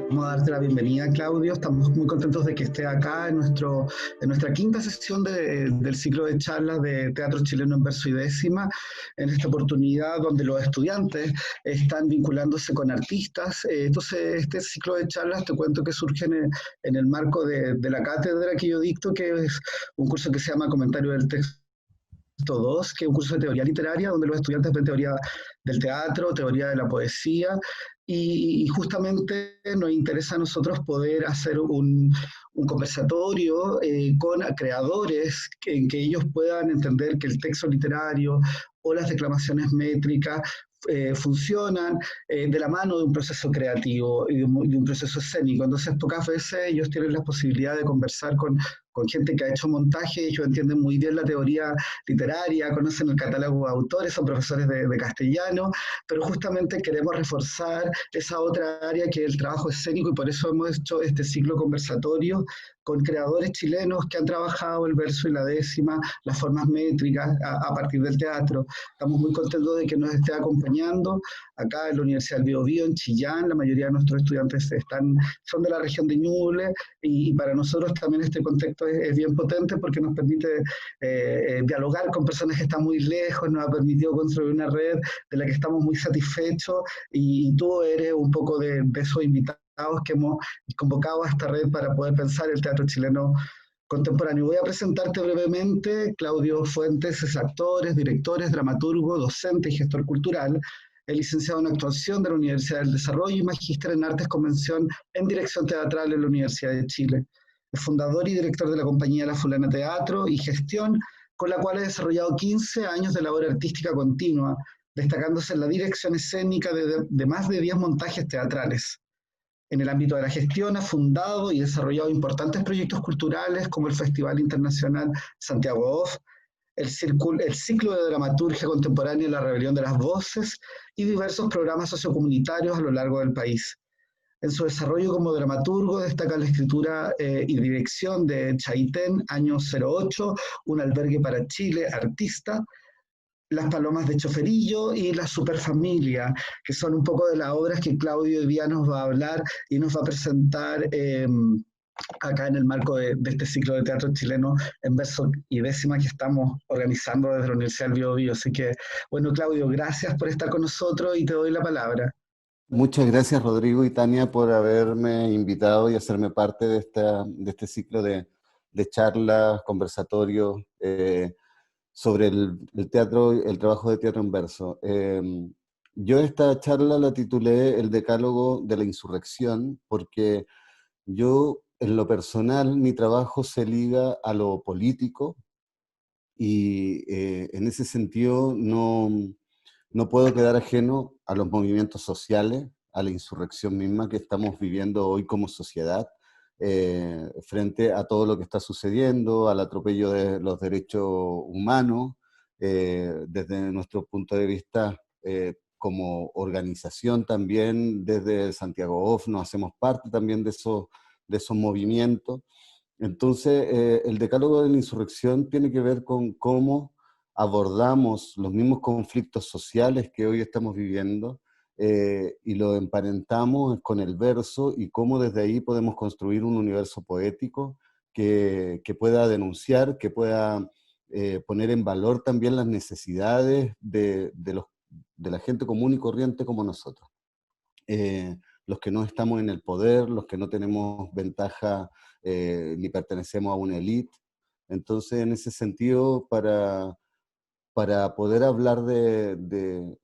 Vamos a darte la bienvenida, Claudio. Estamos muy contentos de que esté acá en nuestra quinta sesión del ciclo de charlas de teatro chileno en verso y décima, en esta oportunidad donde los estudiantes están vinculándose con artistas. Entonces, este ciclo de charlas te cuento que surge en el marco de la cátedra que yo dicto, que es un curso que se llama Comentario del Texto 2, que es un curso de teoría literaria, donde los estudiantes ven teoría del teatro, teoría de la poesía, y justamente nos interesa a nosotros poder hacer un conversatorio con creadores en que ellos puedan entender que el texto literario o las declamaciones métricas funcionan de la mano de un proceso creativo y de un proceso escénico. Entonces, pocas veces ellos tienen la posibilidad de conversar con gente que ha hecho montaje, ellos entienden muy bien la teoría literaria, conocen el catálogo de autores, son profesores de castellano, pero justamente queremos reforzar esa otra área que es el trabajo escénico y por eso hemos hecho este ciclo conversatorio con creadores chilenos que han trabajado el verso y la décima, las formas métricas a partir del teatro. Estamos muy contentos de que nos esté acompañando acá en la Universidad del Biobío, en Chillán. La mayoría de nuestros estudiantes son de la región de Ñuble y para nosotros también este contexto es bien potente porque nos permite dialogar con personas que están muy lejos, nos ha permitido construir una red de la que estamos muy satisfechos y tú eres un poco de esos invitados que hemos convocado a esta red para poder pensar el teatro chileno contemporáneo. Voy a presentarte brevemente. Claudio Fuentes es actor, es director, es dramaturgo, docente y gestor cultural. Es licenciado en actuación de la Universidad del Desarrollo y magíster en artes convención en dirección teatral en la Universidad de Chile. Es fundador y director de la compañía La Fulana Teatro y Gestión, con la cual ha desarrollado 15 años de labor artística continua, destacándose en la dirección escénica de más de 10 montajes teatrales. En el ámbito de la gestión ha fundado y desarrollado importantes proyectos culturales como el Festival Internacional Santiago Off, el ciclo de dramaturgia contemporánea La Rebelión de las Voces y diversos programas sociocomunitarios a lo largo del país. En su desarrollo como dramaturgo destaca la escritura y dirección de Chaitén, año 08, Un albergue para Chile, artista, las Palomas de Choferillo y La Superfamilia, que son un poco de las obras que Claudio hoy día nos va a hablar y nos va a presentar acá en el marco de este ciclo de teatro chileno en verso y décima que estamos organizando desde la Universidad del Biobío. Así que, bueno, Claudio, gracias por estar con nosotros y te doy la palabra. Muchas gracias, Rodrigo y Tania, por haberme invitado y hacerme parte de este ciclo de charlas, conversatorios sobre el teatro, el trabajo de teatro en verso. Yo esta charla la titulé El Decálogo de la Insurrección, porque yo, en lo personal, mi trabajo se liga a lo político y en ese sentido no puedo quedar ajeno a los movimientos sociales, a la insurrección misma que estamos viviendo hoy como sociedad, frente a todo lo que está sucediendo, al atropello de los derechos humanos, desde nuestro punto de vista como organización también, desde Santiago Off nos hacemos parte también de esos movimientos. Entonces, el decálogo de la insurrección tiene que ver con cómo abordamos los mismos conflictos sociales que hoy estamos viviendo y lo emparentamos con el verso y cómo desde ahí podemos construir un universo poético que pueda denunciar, que pueda poner en valor también las necesidades de la gente común y corriente como nosotros. Los que no estamos en el poder, los que no tenemos ventaja ni pertenecemos a una élite. Entonces, en ese sentido, para poder hablar de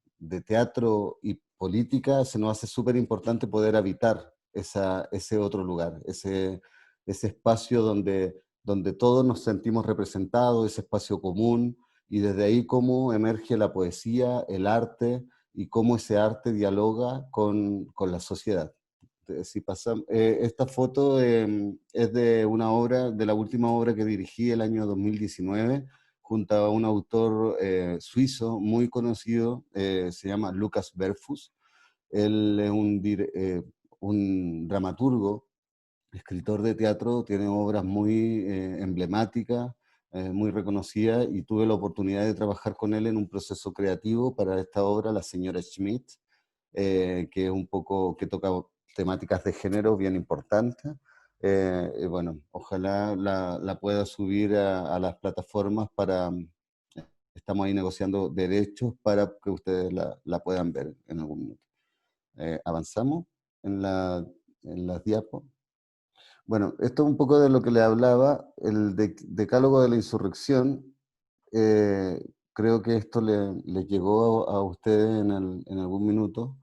teatro y política, se nos hace súper importante poder habitar ese otro lugar, ese espacio donde todos nos sentimos representados, ese espacio común, y desde ahí cómo emerge la poesía, el arte, y cómo ese arte dialoga con la sociedad. Si esta foto es de una obra, de la última obra que dirigí el año 2019, junto a un autor suizo muy conocido, se llama Lucas Berfus. Él es un dramaturgo, escritor de teatro, tiene obras muy emblemáticas, muy reconocidas, y tuve la oportunidad de trabajar con él en un proceso creativo para esta obra, La señora Schmidt, que es un poco, que toca temáticas de género bien importantes. Y bueno, ojalá la pueda subir a las plataformas para... Estamos ahí negociando derechos para que ustedes la puedan ver en algún momento. Avanzamos en en las diapos. Bueno, esto es un poco de lo que le hablaba, el decálogo de la insurrección. Creo que esto le llegó a ustedes en algún minuto,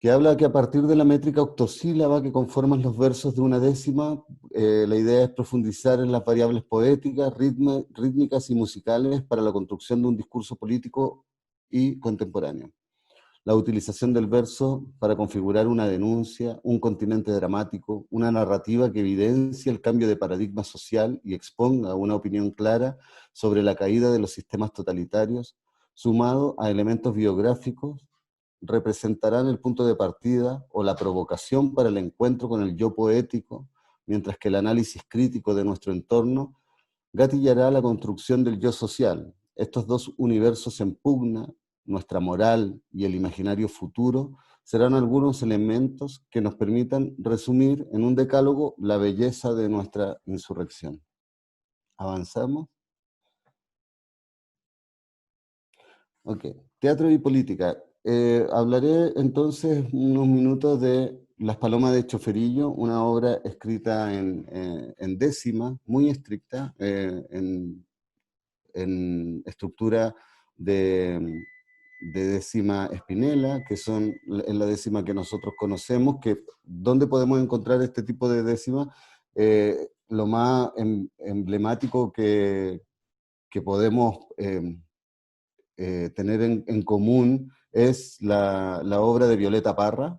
que habla que a partir de la métrica octosílaba que conforman los versos de una décima, la idea es profundizar en las variables poéticas, rítmicas y musicales para la construcción de un discurso político y contemporáneo. La utilización del verso para configurar una denuncia, un continente dramático, una narrativa que evidencia el cambio de paradigma social y exponga una opinión clara sobre la caída de los sistemas totalitarios, sumado a elementos biográficos, representarán el punto de partida o la provocación para el encuentro con el yo poético, mientras que el análisis crítico de nuestro entorno gatillará la construcción del yo social. Estos dos universos en pugna, nuestra moral y el imaginario futuro, serán algunos elementos que nos permitan resumir en un decálogo la belleza de nuestra insurrección. ¿Avanzamos? Ok. Teatro y política. Hablaré entonces unos minutos de Las Palomas de Choferillo, una obra escrita en décima, muy estricta, en estructura de décima espinela, que son en la décima que nosotros conocemos, que ¿dónde podemos encontrar este tipo de décima? Lo más emblemático que podemos tener en común es la obra de Violeta Parra,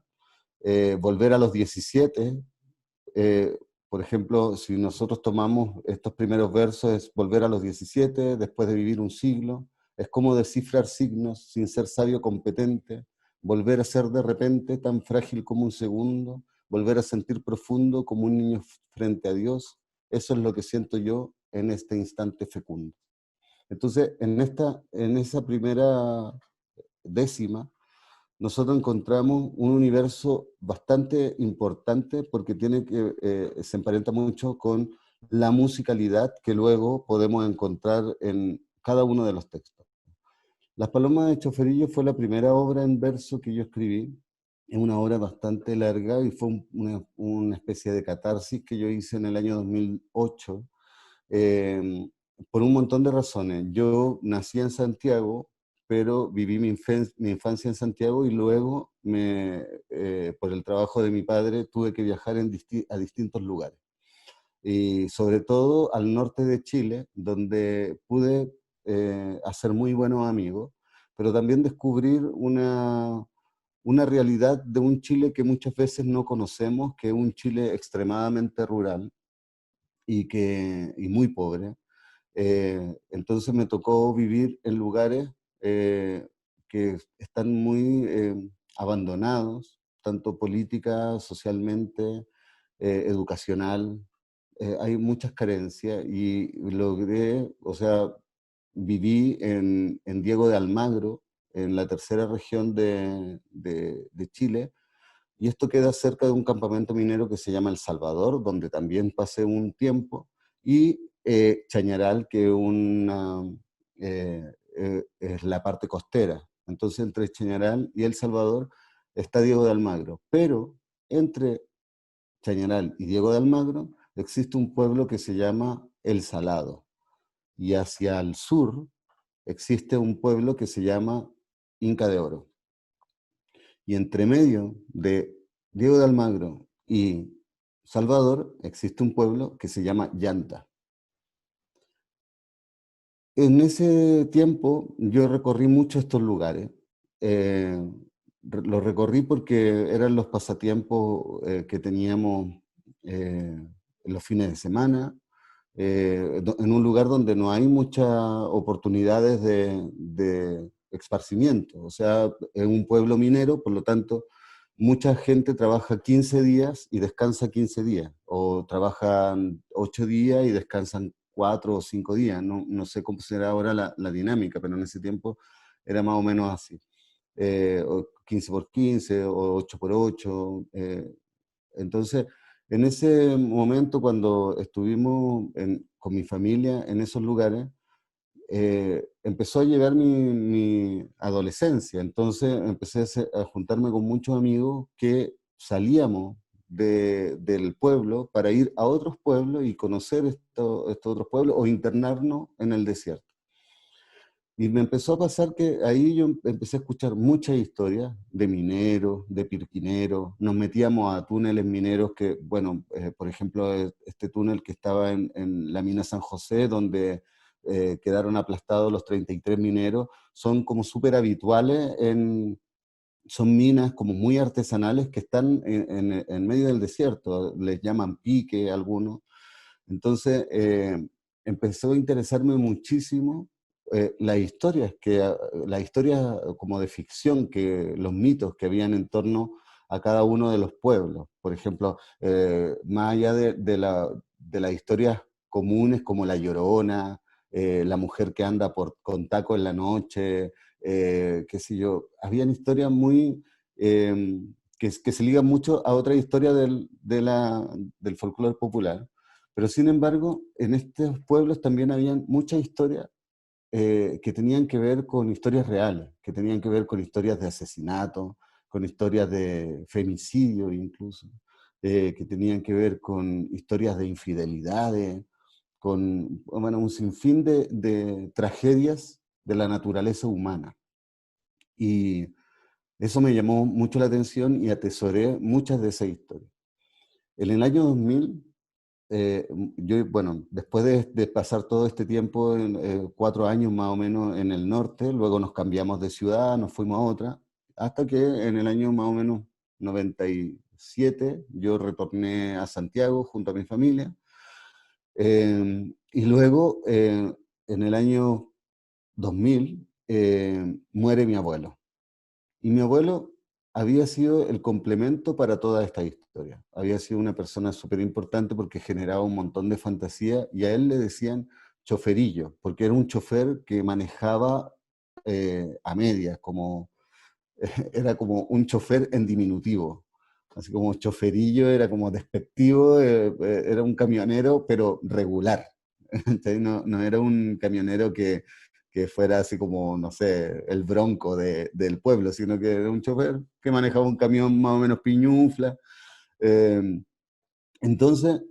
Volver a los 17. eh, por ejemplo, si nosotros tomamos estos primeros versos, es volver a los 17, después de vivir un siglo, es como descifrar signos sin ser sabio competente, volver a ser de repente tan frágil como un segundo, volver a sentir profundo como un niño frente a Dios. Eso es lo que siento yo en este instante fecundo. Entonces, en esa primera décima, nosotros encontramos un universo bastante importante porque se emparenta mucho con la musicalidad que luego podemos encontrar en cada uno de los textos. Las Palomas de Choferillo fue la primera obra en verso que yo escribí. Es una obra bastante larga y fue una especie de catarsis que yo hice en el año 2008, eh, por un montón de razones. Yo nací en Santiago, pero viví mi infancia en Santiago y luego, por el trabajo de mi padre, tuve que viajar a distintos lugares. Y sobre todo al norte de Chile, donde pude hacer muy buenos amigos, pero también descubrir una realidad de un Chile que muchas veces no conocemos, que es un Chile extremadamente rural y muy pobre. Entonces me tocó vivir en lugares que están muy abandonados, tanto política, socialmente, educacional. Hay muchas carencias y logré, o sea, viví en Diego de Almagro, en la tercera región de Chile, y esto queda cerca de un campamento minero que se llama El Salvador, donde también pasé un tiempo, y Chañaral, que es la parte costera. Entonces, entre Chañaral y El Salvador está Diego de Almagro. Pero entre Chañaral y Diego de Almagro existe un pueblo que se llama El Salado. Y hacia el sur existe un pueblo que se llama Inca de Oro. Y entre medio de Diego de Almagro y Salvador existe un pueblo que se llama Llanta. En ese tiempo yo recorrí mucho estos lugares. Eh, los recorrí porque eran los pasatiempos que teníamos en los fines de semana, en un lugar donde no hay muchas oportunidades de esparcimiento. O sea, es un pueblo minero, por lo tanto, mucha gente trabaja 15 días y descansa 15 días, o trabajan 8 días y descansan 4 o 5 días. No sé cómo será ahora la dinámica, pero en ese tiempo era más o menos así. o 15x15 o 8x8. Entonces, en ese momento, cuando estuvimos con mi familia en esos lugares, empezó a llegar mi adolescencia. Entonces empecé a juntarme con muchos amigos que salíamos del pueblo para ir a otros pueblos y conocer estos otros pueblos o internarnos en el desierto. Y me empezó a pasar que ahí yo empecé a escuchar muchas historias de mineros, de pirquineros. Nos metíamos a túneles mineros que, bueno, por ejemplo, este túnel que estaba en la mina San José, donde quedaron aplastados los 33 mineros, son como súper habituales son minas como muy artesanales que están en medio del desierto, les llaman pique algunos. Entonces, empezó a interesarme muchísimo las historias como de ficción, los mitos que habían en torno a cada uno de los pueblos. Por ejemplo, más allá de las historias comunes como La Llorona, la mujer que anda con taco en la noche, qué sé yo, habían historias muy... que se ligan mucho a otra historia del folclore popular. Pero sin embargo, en estos pueblos también habían muchas historias que tenían que ver con historias reales, que tenían que ver con historias de asesinato, con historias de femicidio incluso, que tenían que ver con historias de infidelidades, con bueno, un sinfín de tragedias de la naturaleza humana. Y eso me llamó mucho la atención y atesoré muchas de esas historias. En el año 2000, yo, bueno, después de pasar todo este tiempo, 4 años más o menos en el norte, luego nos cambiamos de ciudad, nos fuimos a otra, hasta que en el año más o menos 97 yo retorné a Santiago junto a mi familia. Y luego, en el año 2000, muere mi abuelo. Y mi abuelo había sido el complemento para toda esta historia. Había sido una persona súper importante porque generaba un montón de fantasía y a él le decían choferillo, porque era un chofer que manejaba a medias, era como un chofer en diminutivo. Así como choferillo era como despectivo, era un camionero, pero regular. Entonces, no era un camionero que fuera así como, no sé, el bronco del pueblo, sino que era un chofer que manejaba un camión más o menos piñufla. Eh, entonces,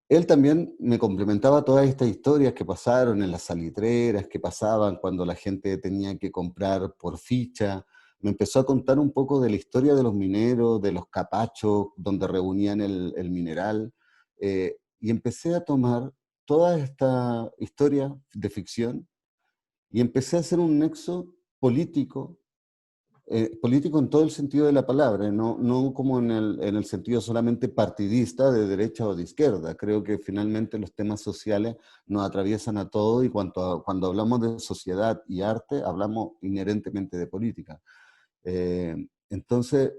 él también me complementaba todas estas historias que pasaron en las salitreras, que pasaban cuando la gente tenía que comprar por ficha. Me empezó a contar un poco de la historia de los mineros, de los capachos, donde reunían el mineral. Y empecé a tomar toda esta historia de ficción y empecé a hacer un nexo político, político en todo el sentido de la palabra, no como en el sentido solamente partidista de derecha o de izquierda. Creo que finalmente los temas sociales nos atraviesan a todos y cuando hablamos de sociedad y arte, hablamos inherentemente de política. Entonces,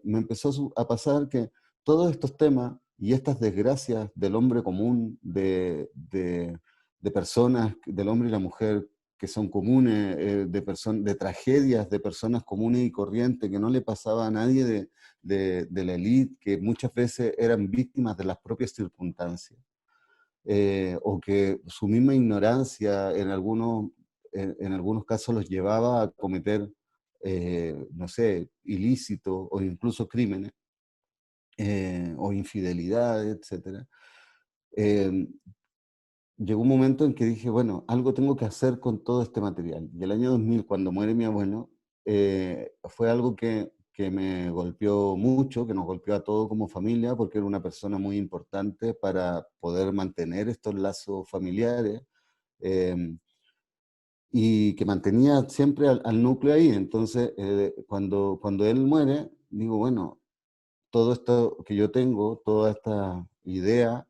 me empezó a pasar que todos estos temas y estas desgracias del hombre común, de personas, del hombre y la mujer, que son comunes, de tragedias de personas comunes y corrientes, que no le pasaba a nadie de la élite, que muchas veces eran víctimas de las propias circunstancias, o que su misma ignorancia en algunos casos los llevaba a cometer, no sé, ilícitos o incluso crímenes, o infidelidades, etcétera. Eh, Llegó un momento en que dije, bueno, algo tengo que hacer con todo este material. Y el año 2000, cuando muere mi abuelo, fue algo que me golpeó mucho, que nos golpeó a todos como familia, porque era una persona muy importante para poder mantener estos lazos familiares, eh, y que mantenía siempre al núcleo ahí. Entonces, cuando él muere, digo, bueno, todo esto que yo tengo, toda esta idea,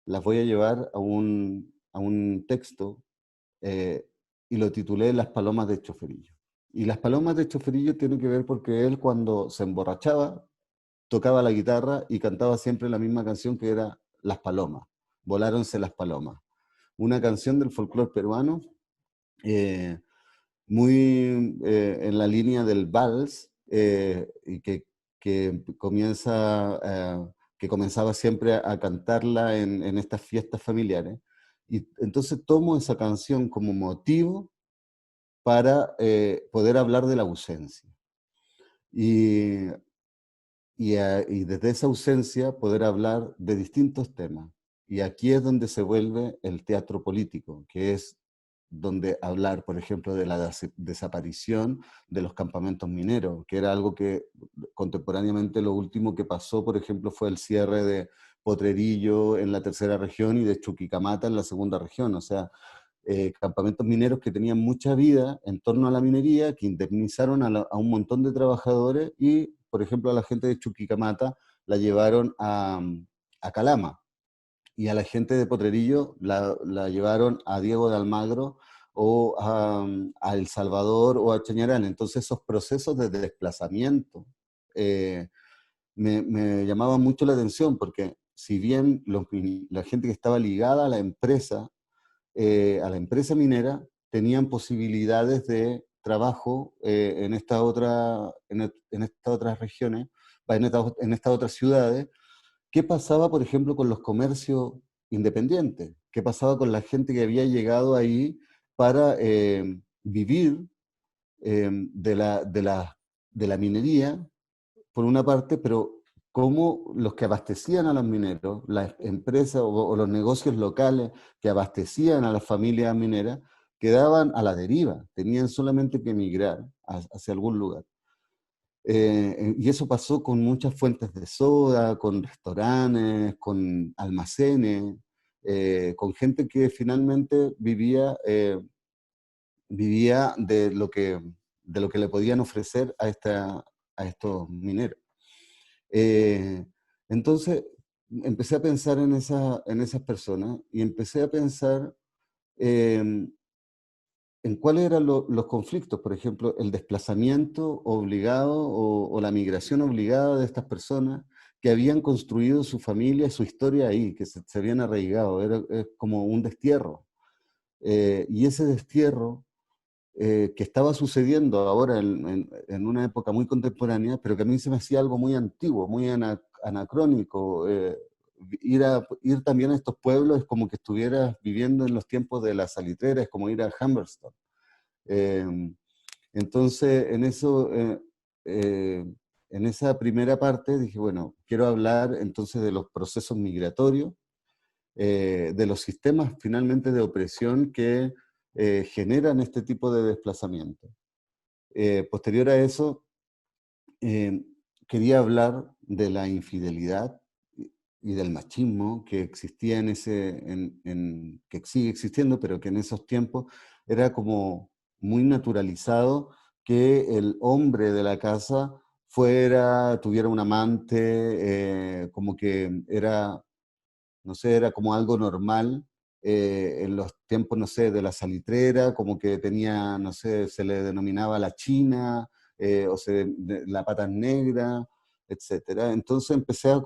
las voy a llevar a un texto, eh, y lo titulé Las Palomas de Choferillo. Y Las Palomas de Choferillo tienen que ver porque él cuando se emborrachaba, tocaba la guitarra y cantaba siempre la misma canción que era Las Palomas, Voláronse las Palomas. Una canción del folclore peruano, eh, muy en la línea del vals, y que que comenzaba siempre a cantarla en estas fiestas familiares. Y entonces tomo esa canción como motivo para poder hablar de la ausencia. Y, y desde esa ausencia poder hablar de distintos temas. Y aquí es donde se vuelve el teatro político, que es donde hablar, por ejemplo, de la desaparición de los campamentos mineros, que era algo que contemporáneamente lo último que pasó, por ejemplo, fue el cierre de Potrerillo en la tercera región y de Chuquicamata en la segunda región. O sea, campamentos mineros que tenían mucha vida en torno a la minería, que indemnizaron a un montón de trabajadores y, por ejemplo, a la gente de Chuquicamata la llevaron a Calama y a la gente de Potrerillo la llevaron a Diego de Almagro o a El Salvador o a Chañaral. Entonces esos procesos de desplazamiento eh, me llamaban mucho la atención porque si bien la gente que estaba ligada a la empresa minera, tenían posibilidades de trabajo en estas otras regiones, en estas otras ciudades. ¿Qué pasaba, por ejemplo, con los comercios independientes? ¿Qué pasaba con la gente que había llegado ahí para vivir de la minería, por una parte, pero cómo los que abastecían a los mineros, las empresas o los negocios locales que abastecían a las familias mineras, quedaban a la deriva, tenían solamente que emigrar hacia algún lugar. Y eso pasó con muchas fuentes de soda, con restaurantes, con almacenes, con gente que finalmente vivía de lo que le podían ofrecer a estos mineros. Eh, entonces, empecé a pensar en esas personas y empecé a pensar eh, en cuáles eran los conflictos, por ejemplo, el desplazamiento obligado o la migración obligada de estas personas que habían construido su familia, su historia ahí, que se habían arraigado, es como un destierro. Y ese destierro que estaba sucediendo ahora en una época muy contemporánea, pero que a mí se me hacía algo muy antiguo, muy anacrónico. Ir también a estos pueblos es como que estuvieras viviendo en los tiempos de la salitrera, es como ir a Humberston. Eh, entonces, eh, en esa primera parte dije, bueno, quiero hablar entonces de los procesos migratorios, de los sistemas finalmente de opresión que generan este tipo de desplazamiento. Posterior a eso, eh, quería hablar de la infidelidad y del machismo que existía que sigue existiendo, pero que en esos tiempos era como muy naturalizado que el hombre de la casa tuviera un amante, como que era, no sé, era como algo normal en los tiempos, no sé, de la salitrera, como que tenía, no sé, se le denominaba la china, la patas negra, etcétera. Entonces empecé a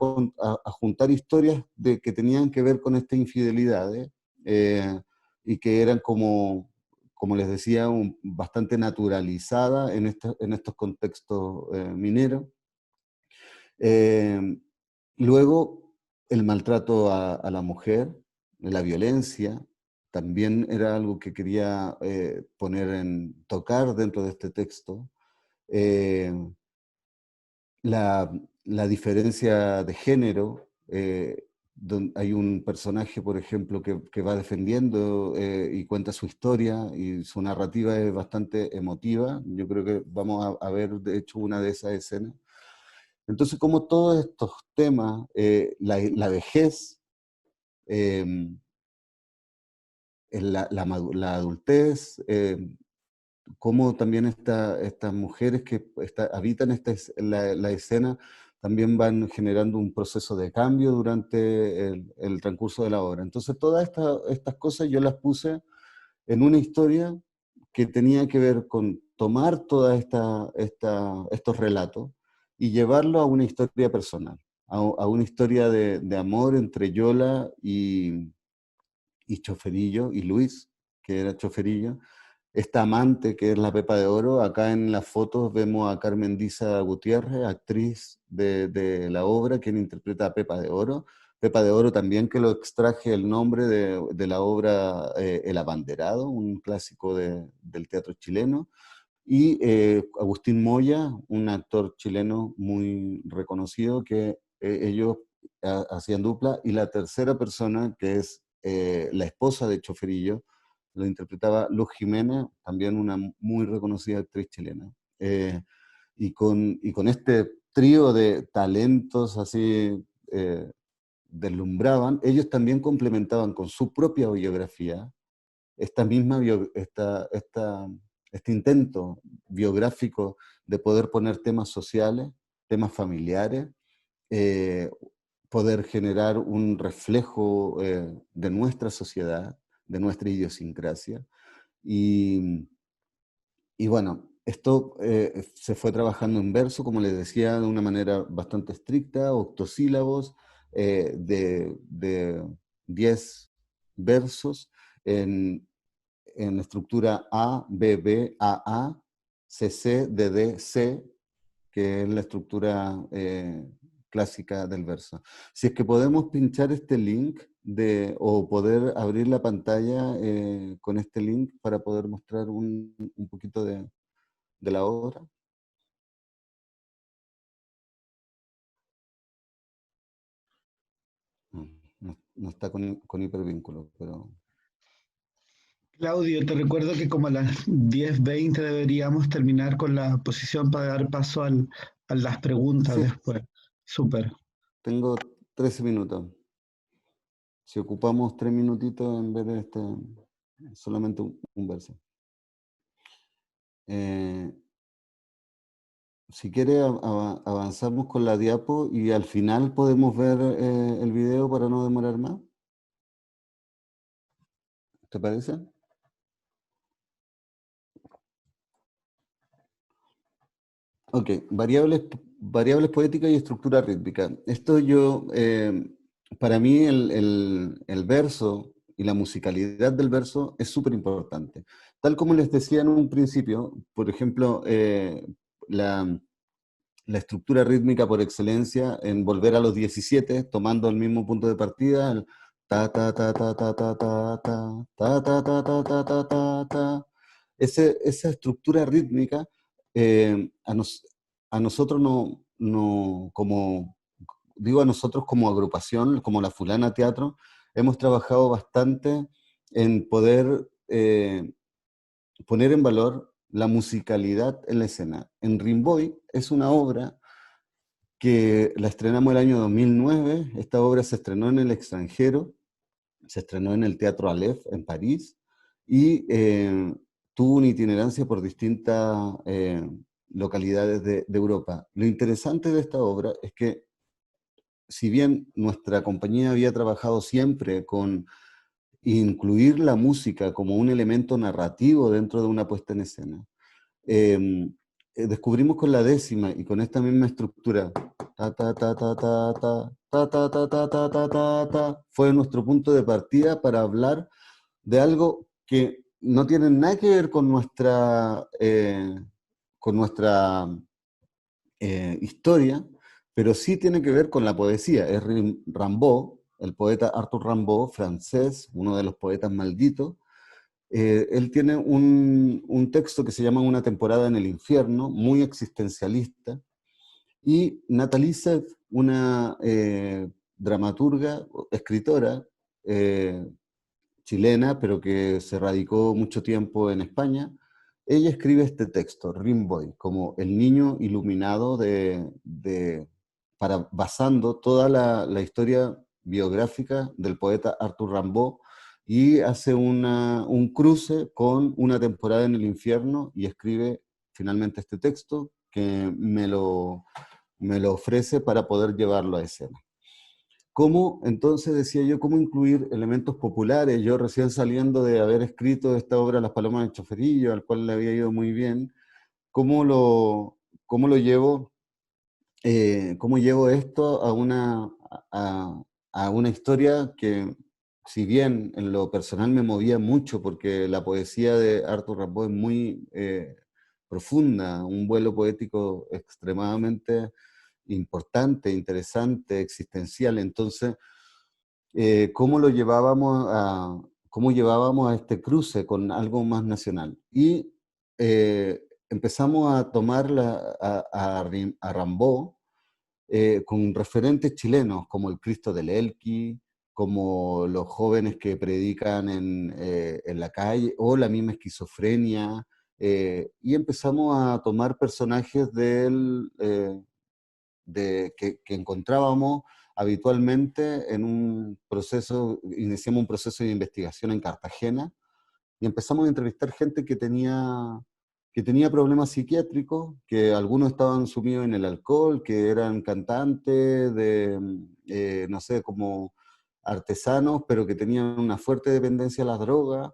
juntar historias que tenían que ver con estas infidelidades eh, y que eran como les decía, bastante naturalizadas en estos contextos mineros. Eh, Luego, el maltrato a la mujer, la violencia, también era algo que quería tocar dentro de este texto. Eh, la diferencia de género, hay un personaje, por ejemplo, que va defendiendo y cuenta su historia y su narrativa es bastante emotiva. Yo creo que vamos a ver, de hecho, una de esas escenas. Entonces, como todos estos temas, la vejez, eh, la adultez, como también estas mujeres que habitan la escena, también van generando un proceso de cambio durante el transcurso de la obra. Entonces, todas estas cosas yo las puse en una historia que tenía que ver con tomar todos estos relatos y llevarlo a una historia personal, a una historia de amor entre Yola y Choferillo, y Luis, que era Choferillo, esta amante que es la Pepa de Oro. Acá en las fotos vemos a Carmen Diza Gutiérrez, actriz de la obra, quien interpreta a Pepa de Oro. Pepa de Oro también, que lo extraje el nombre de la obra El Abanderado, un clásico del teatro chileno. Y Agustín Moya, un actor chileno muy reconocido, que ellos hacían dupla. Y la tercera persona, que es la esposa de Choferillo, lo interpretaba Luz Jiménez, también una muy reconocida actriz chilena. Y con este trío de talentos así deslumbraban, ellos también complementaban con su propia biografía esta misma este intento biográfico de poder poner temas sociales, temas familiares, eh, poder generar un reflejo de nuestra sociedad, de nuestra idiosincrasia. Y, y bueno, esto se fue trabajando en verso, como les decía, de una manera bastante estricta, octosílabos, de 10 versos, en estructura A, B, B, A, A, C, C, D, D, C, que es la estructura clásica del verso. Si es que podemos pinchar este link o poder abrir la pantalla con este link para poder mostrar un poquito de la obra. No, no está con hipervínculo, pero... Claudio, te recuerdo que como a las 10:20 deberíamos terminar con la posición para dar paso a las preguntas Sí, después. Súper. tengo 13 minutos. Si ocupamos 3 minutitos en vez de solamente un verso. Eh, si quiere, avanzamos con la diapo y al final podemos ver el video para no demorar más. ¿Te parece? Ok, variables poéticas y estructura rítmica. Esto para mí el verso y la musicalidad del verso es súper importante. Tal como les decía en un principio, por ejemplo, la, la estructura rítmica por excelencia en Volver a los 17, tomando el mismo punto de partida, el ta ta ta ta ta ta ta ta ta ta ta ta ta ta ta ta. Esa estructura rítmica a nosotros como digo a nosotros como agrupación, como la Fulana Teatro, hemos trabajado bastante en poder poner en valor la musicalidad en la escena. En Rimboy es una obra que la estrenamos el año 2009. Esta obra se estrenó en el extranjero, se estrenó en el Teatro Aleph en París y tuvo una itinerancia por distintas localidades de Europa. Lo interesante de esta obra es que si bien nuestra compañía había trabajado siempre con incluir la música como un elemento narrativo dentro de una puesta en escena, eh, descubrimos con la décima y con esta misma estructura, ta, ta, ta, ta, ta, ta, ta, ta, ta, ta, ta, ta, ta, ta, fue nuestro punto de partida para hablar de algo que no tiene nada que ver con nuestra historia, pero sí tiene que ver con la poesía. Es Rimbaud, el poeta Arthur Rimbaud, francés, uno de los poetas malditos. Él tiene un texto que se llama Una temporada en el infierno, muy existencialista, y Nathalie Seth, una dramaturga, escritora chilena, pero que se radicó mucho tiempo en España, ella escribe este texto, Rimboy, como el niño iluminado basando toda la historia biográfica del poeta Arthur Rimbaud, y hace un cruce con Una temporada en el infierno y escribe finalmente este texto que me lo ofrece para poder llevarlo a escena. ¿Cómo, entonces, decía yo, cómo incluir elementos populares? Yo recién saliendo de haber escrito esta obra Las Palomas del Choferillo, al cual le había ido muy bien, ¿cómo cómo lo llevo, cómo llevo esto a a una historia si bien en lo personal me movía mucho, porque la poesía de Arthur Rimbaud es muy profunda, un vuelo poético extremadamente importante, interesante, existencial. Entonces, ¿cómo lo llevábamos cómo llevábamos a este cruce con algo más nacional? Y empezamos a tomar a Rimbaud con referentes chilenos, como el Cristo del Elqui, como los jóvenes que predican en la calle, o la misma esquizofrenia, y empezamos a tomar personajes que encontrábamos habitualmente en un proceso, iniciamos un proceso de investigación en Cartagena, y empezamos a entrevistar gente que tenía problemas psiquiátricos, que algunos estaban sumidos en el alcohol, que eran cantantes no sé, como artesanos, pero que tenían una fuerte dependencia a las drogas,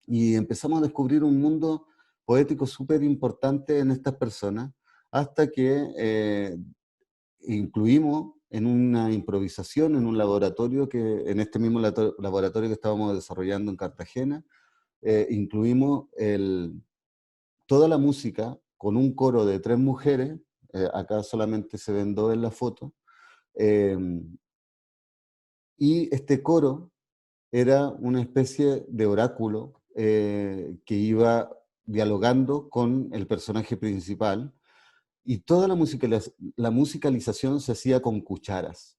y empezamos a descubrir un mundo poético súper importante en estas personas, hasta que incluimos en una improvisación, en un laboratorio, en este mismo laboratorio que estábamos desarrollando en Cartagena, incluimos toda la música con un coro de 3 mujeres, acá solamente se ven 2 en la foto, eh, y este coro era una especie de oráculo que iba dialogando con el personaje principal, y toda la musicalización se hacía con cucharas,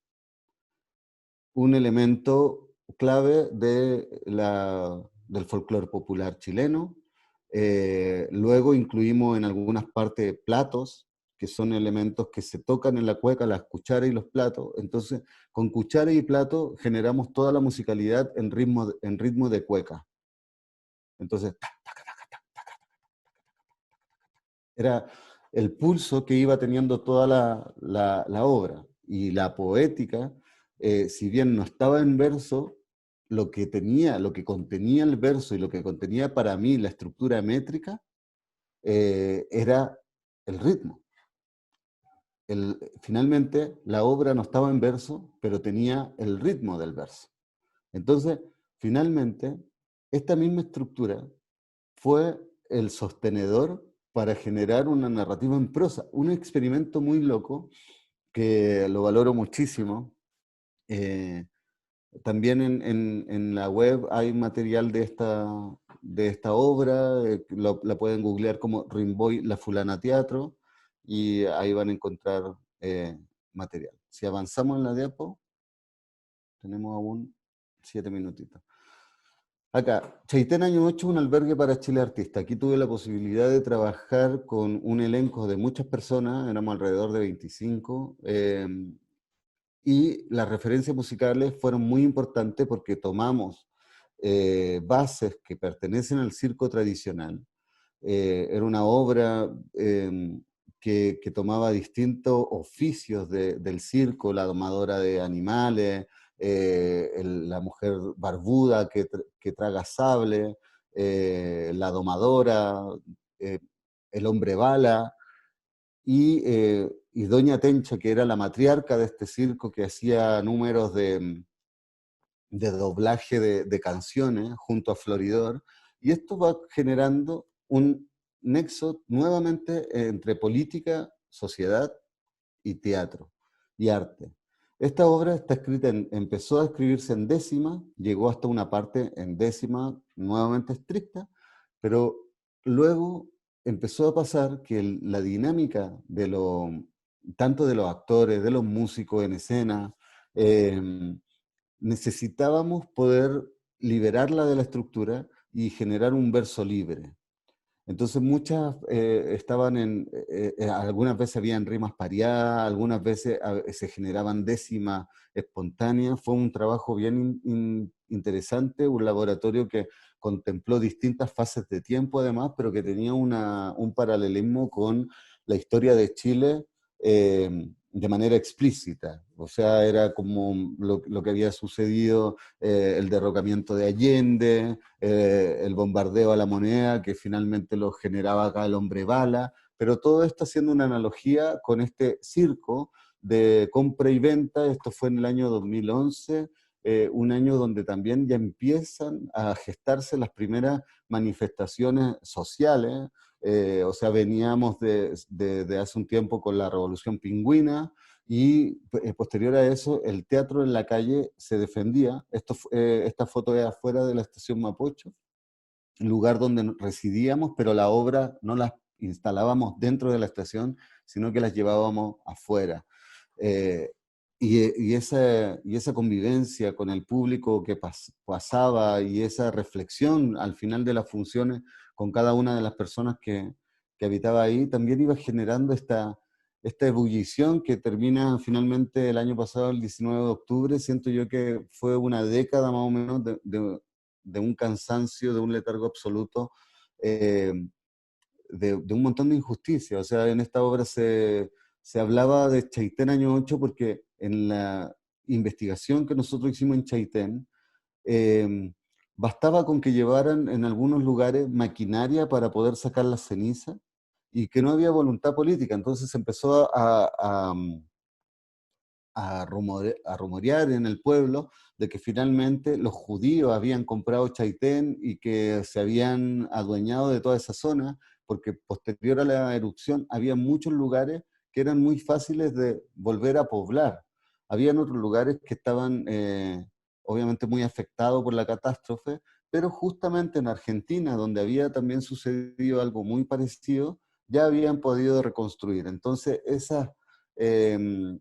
un elemento clave del folclore popular chileno. Luego incluimos en algunas partes platos, que son elementos que se tocan en la cueca, las cucharas y los platos. Entonces, con cuchara y plato generamos toda la musicalidad en ritmo de cueca. Entonces, era el pulso que iba teniendo toda la obra. Y la poética, si bien no estaba en verso, lo que contenía el verso y lo que contenía para mí la estructura métrica, era el ritmo. Finalmente, la obra no estaba en verso, pero tenía el ritmo del verso. Entonces, finalmente, esta misma estructura fue el sostenedor para generar una narrativa en prosa, un experimento muy loco que lo valoro muchísimo. Eh, También en la web hay material de esta obra, la pueden googlear como Rimboy La Fulana Teatro, y ahí van a encontrar material. Si avanzamos en la diapo, tenemos aún 7 minutitos. Acá, Chaitén Año 8, un albergue para Chile Artista. Aquí tuve la posibilidad de trabajar con un elenco de muchas personas, éramos alrededor de 25, y las referencias musicales fueron muy importantes porque tomamos bases que pertenecen al circo tradicional. Era una obra que tomaba distintos oficios del circo, la domadora de animales, la mujer barbuda que traga sable, la domadora, eh, el hombre bala, y Doña Tencha, que era la matriarca de este circo, que hacía números de doblaje de canciones junto a Floridor, y esto va generando un nexo nuevamente entre política, sociedad y teatro y arte. Esta obra está escrita empezó a escribirse en décima, llegó hasta una parte en décima nuevamente estricta, pero luego empezó a pasar que la dinámica tanto de los actores, de los músicos en escena, necesitábamos poder liberarla de la estructura y generar un verso libre. Entonces muchas estaban algunas veces habían rimas pareadas, algunas veces se generaban décimas espontáneas. Fue un trabajo bien interesante, un laboratorio que contempló distintas fases de tiempo además, pero que tenía un paralelismo con la historia de Chile de manera explícita. O sea, era como lo que había sucedido, el derrocamiento de Allende, el bombardeo a la moneda que finalmente lo generaba acá el hombre bala, pero todo esto haciendo una analogía con este circo de compra y venta. Esto fue en el año 2011, un año donde también ya empiezan a gestarse las primeras manifestaciones sociales. O sea, veníamos de hace un tiempo con la Revolución Pingüina, y posterior a eso el teatro en la calle se defendía. Esta foto es afuera de la estación Mapocho, lugar donde residíamos, pero la obra no las instalábamos dentro de la estación, sino que las llevábamos afuera. Eh, y esa convivencia con el público que pasaba, y esa reflexión al final de las funciones con cada una de las personas que habitaba ahí, también iba generando esta ebullición que termina finalmente el año pasado, el 19 de octubre. Siento yo que fue una década más o menos de un cansancio, de un letargo absoluto, eh, de un montón de injusticia. O sea, en esta obra se hablaba de Chaitén año 8 porque en la investigación que nosotros hicimos en Chaitén, eh, bastaba con que llevaran en algunos lugares maquinaria para poder sacar la ceniza, y que no había voluntad política. Entonces se empezó a rumorear en el pueblo de que finalmente los judíos habían comprado Chaitén y que se habían adueñado de toda esa zona, porque posterior a la erupción había muchos lugares que eran muy fáciles de volver a poblar. Habían otros lugares que estaban obviamente muy afectados por la catástrofe, pero justamente en Argentina, donde había también sucedido algo muy parecido, ya habían podido reconstruir. Entonces, eh,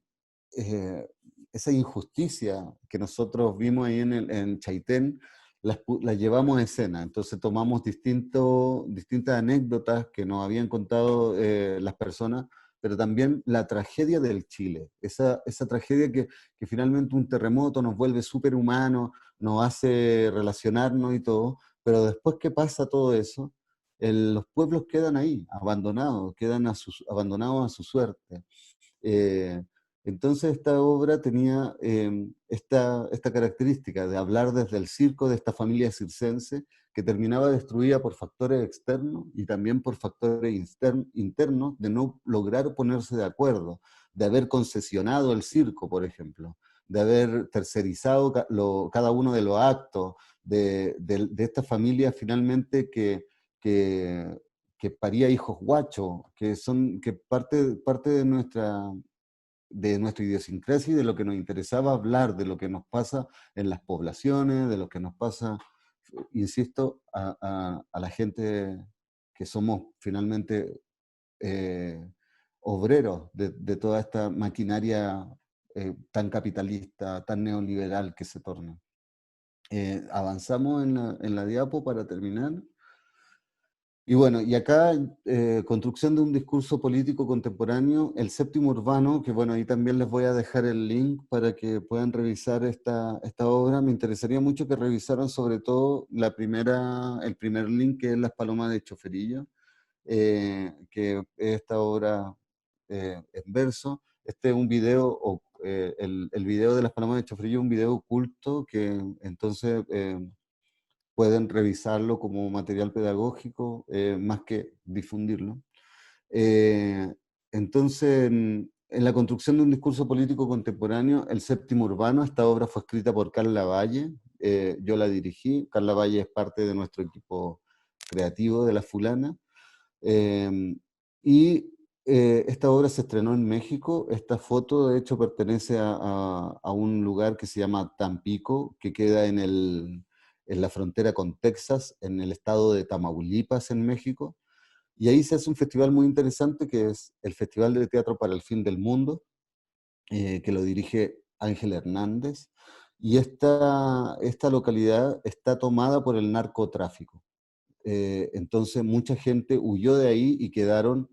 eh, esa injusticia que nosotros vimos ahí en Chaitén, las llevamos a escena. Entonces tomamos distintas anécdotas que nos habían contado las personas, pero también la tragedia del Chile, esa tragedia que finalmente un terremoto nos vuelve superhumanos, nos hace relacionarnos y todo, pero después que pasa todo eso, los pueblos quedan ahí, abandonados, abandonados a su suerte. Eh, entonces esta obra tenía esta característica de hablar desde el circo de esta familia circense que terminaba destruida por factores externos y también por factores internos, de no lograr ponerse de acuerdo, de haber concesionado el circo, por ejemplo, de haber tercerizado cada uno de los actos, de esta familia finalmente que, que paría hijos guachos, que parte de nuestra idiosincrasia y de lo que nos interesaba hablar, de lo que nos pasa en las poblaciones, de lo que nos pasa, insisto, a la gente que somos finalmente eh, obreros de toda esta maquinaria tan capitalista, tan neoliberal que se torna. Avanzamos en la diapo para terminar. Y bueno, y acá, construcción de un discurso político contemporáneo, el séptimo urbano, que bueno, ahí también les voy a dejar el link para que puedan revisar esta obra. Me interesaría mucho que revisaran sobre todo el primer link, que es Las Palomas de Choferillo, que es esta obra en verso. Este es un video, el video de Las Palomas de Choferillo es un video oculto que entonces pueden revisarlo como material pedagógico, más que difundirlo. Eh, entonces, en la construcción de un discurso político contemporáneo, El Séptimo Urbano, esta obra fue escrita por Carla Valle, yo la dirigí. Carla Valle es parte de nuestro equipo creativo de La Fulana, y esta obra se estrenó en México. Esta foto, de hecho, pertenece a un lugar que se llama Tampico, que queda en la frontera con Texas, en el estado de Tamaulipas, en México. Y ahí se hace un festival muy interesante, que es el Festival de Teatro para el Fin del Mundo, que lo dirige Ángel Hernández. Y esta localidad está tomada por el narcotráfico. Entonces mucha gente huyó de ahí y quedaron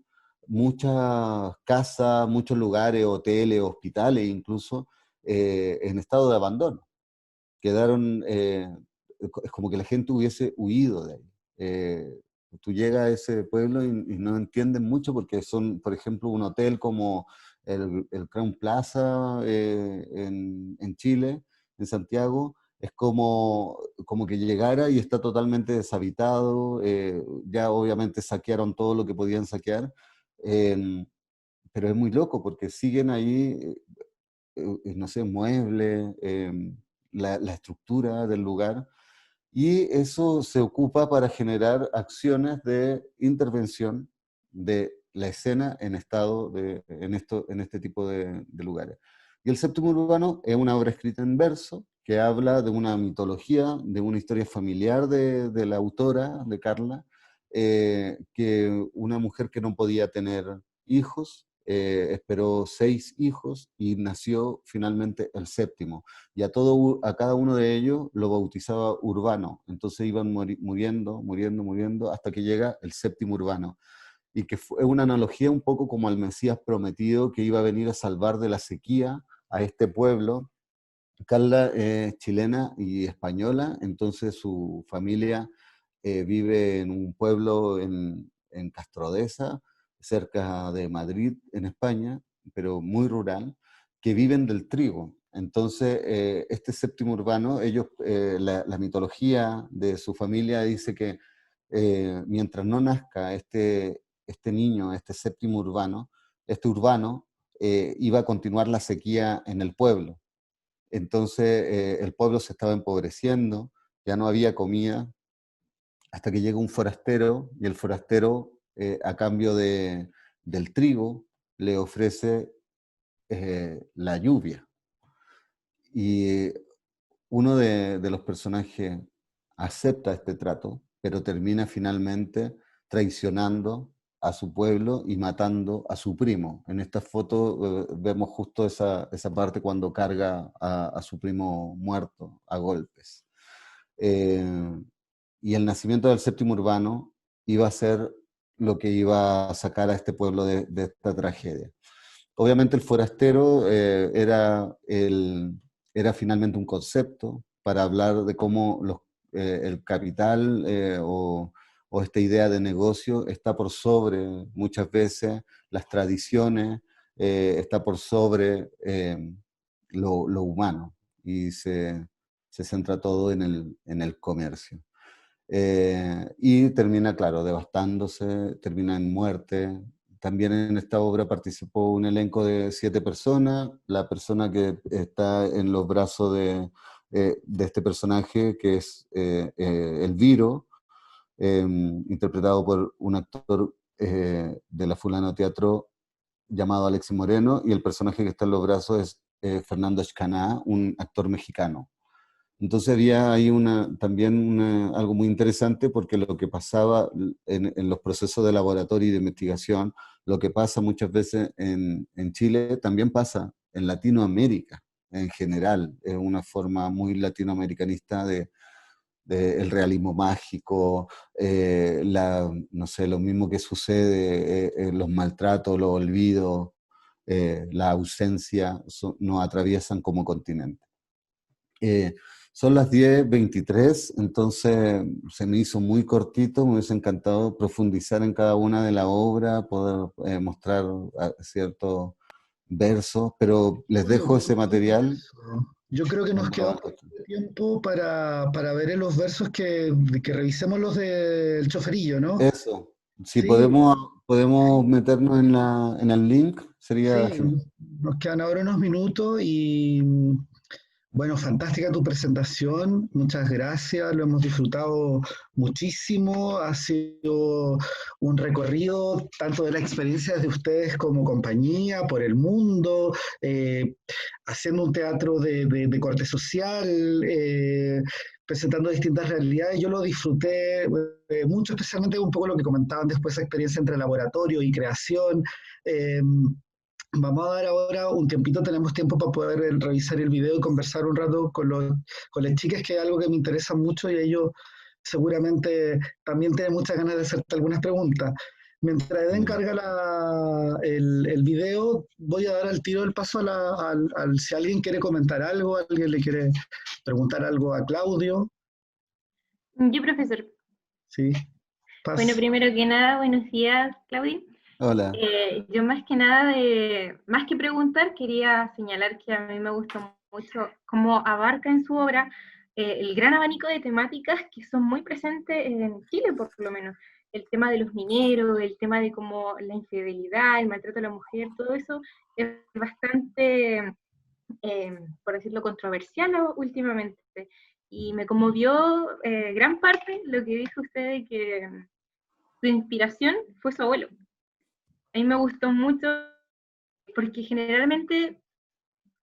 muchas casas, muchos lugares, hoteles, hospitales incluso, en estado de abandono. Quedaron, es como que la gente hubiese huido de ahí. Tú llegas a ese pueblo y no entienden mucho porque son, por ejemplo, un hotel como el Crown Plaza en Chile, en Santiago, es como que llegara y está totalmente deshabitado. Ya obviamente saquearon todo lo que podían saquear, pero es muy loco porque siguen ahí, no sé, muebles, la estructura del lugar, y eso se ocupa para generar acciones de intervención de la escena en en este tipo de lugares. Y el séptimo urbano es una obra escrita en verso que habla de una mitología, de una historia familiar de la autora, de Carla, que una mujer que no podía tener hijos, esperó 6 hijos y nació finalmente el séptimo. Y a cada uno de ellos lo bautizaba Urbano. Entonces iban muriendo, muriendo, muriendo, hasta que llega el séptimo Urbano. Y que fue una analogía un poco como al Mesías prometido que iba a venir a salvar de la sequía a este pueblo. Carla es chilena y española, entonces su familia vive en un pueblo en Castrodeza, cerca de Madrid, en España, pero muy rural, que viven del trigo. Entonces, este séptimo urbano, la mitología de su familia dice que mientras no nazca este niño, este séptimo urbano, este urbano, iba a continuar la sequía en el pueblo. Entonces el pueblo se estaba empobreciendo, ya no había comida, hasta que llega un forastero y el forastero, a cambio del trigo, le ofrece la lluvia. Y uno de los personajes acepta este trato, pero termina finalmente traicionando a su pueblo y matando a su primo. En esta foto vemos justo esa parte cuando carga a su primo muerto a golpes. Eh, y el nacimiento del séptimo urbano iba a ser lo que iba a sacar a este pueblo de esta tragedia. Obviamente el forastero era finalmente un concepto para hablar de cómo el capital o esta idea de negocio está por sobre muchas veces las tradiciones, está por sobre lo humano y se centra todo en el comercio. Y termina, claro, devastándose, termina en muerte. También en esta obra participó un elenco de 7 personas. La persona que está en los brazos de este personaje, que es Elviro, interpretado por un actor de la Fulano Teatro llamado Alexis Moreno, y el personaje que está en los brazos es Fernando Escaná, un actor mexicano. Entonces había ahí también algo muy interesante porque lo que pasaba en los procesos de laboratorio y de investigación, lo que pasa muchas veces en Chile, también pasa en Latinoamérica en general. Es una forma muy latinoamericanista de el realismo mágico, no sé, lo mismo que sucede, los maltratos, los olvidos, la ausencia, nos atraviesan como continente. Son las 10:23, entonces se me hizo muy cortito, me hubiese encantado profundizar en cada una de las obras, poder mostrar ciertos versos, pero les Bueno, dejo ese material. yo creo que nos Cuando queda un poco de tiempo para ver en los versos que revisemos los del choferillo, ¿no? Eso, si Sí, podemos meternos en el link, sería sí, genial. nos quedan ahora unos minutos y bueno, fantástica tu presentación, muchas gracias, lo hemos disfrutado muchísimo, ha sido un recorrido tanto de las experiencias de ustedes como compañía por el mundo, haciendo un teatro de corte social, presentando distintas realidades. Yo lo disfruté mucho, especialmente un poco lo que comentaban después, esa experiencia entre laboratorio y creación. Eh, Vamos a dar ahora un tiempito, tenemos tiempo para poder revisar el video y conversar un rato con las chicas, que es algo que me interesa mucho y ellos seguramente también tienen muchas ganas de hacerte algunas preguntas. Mientras Eden Ya. carga el video, voy a dar al tiro el paso si alguien quiere comentar algo, alguien le quiere preguntar algo a Claudio. Yo, profesor. Sí, Bueno, paz. primero que nada, buenos días, Claudia. Hola. Yo más que nada, más que preguntar, quería señalar que a mí me gustó mucho cómo abarca en su obra el gran abanico de temáticas que son muy presentes en Chile, por lo menos. El tema de los mineros, el tema de cómo la infidelidad, el maltrato a la mujer, todo eso es bastante, por decirlo, controversial últimamente. Y me conmovió gran parte lo que dijo usted de que su inspiración fue su abuelo. A mí me gustó mucho porque generalmente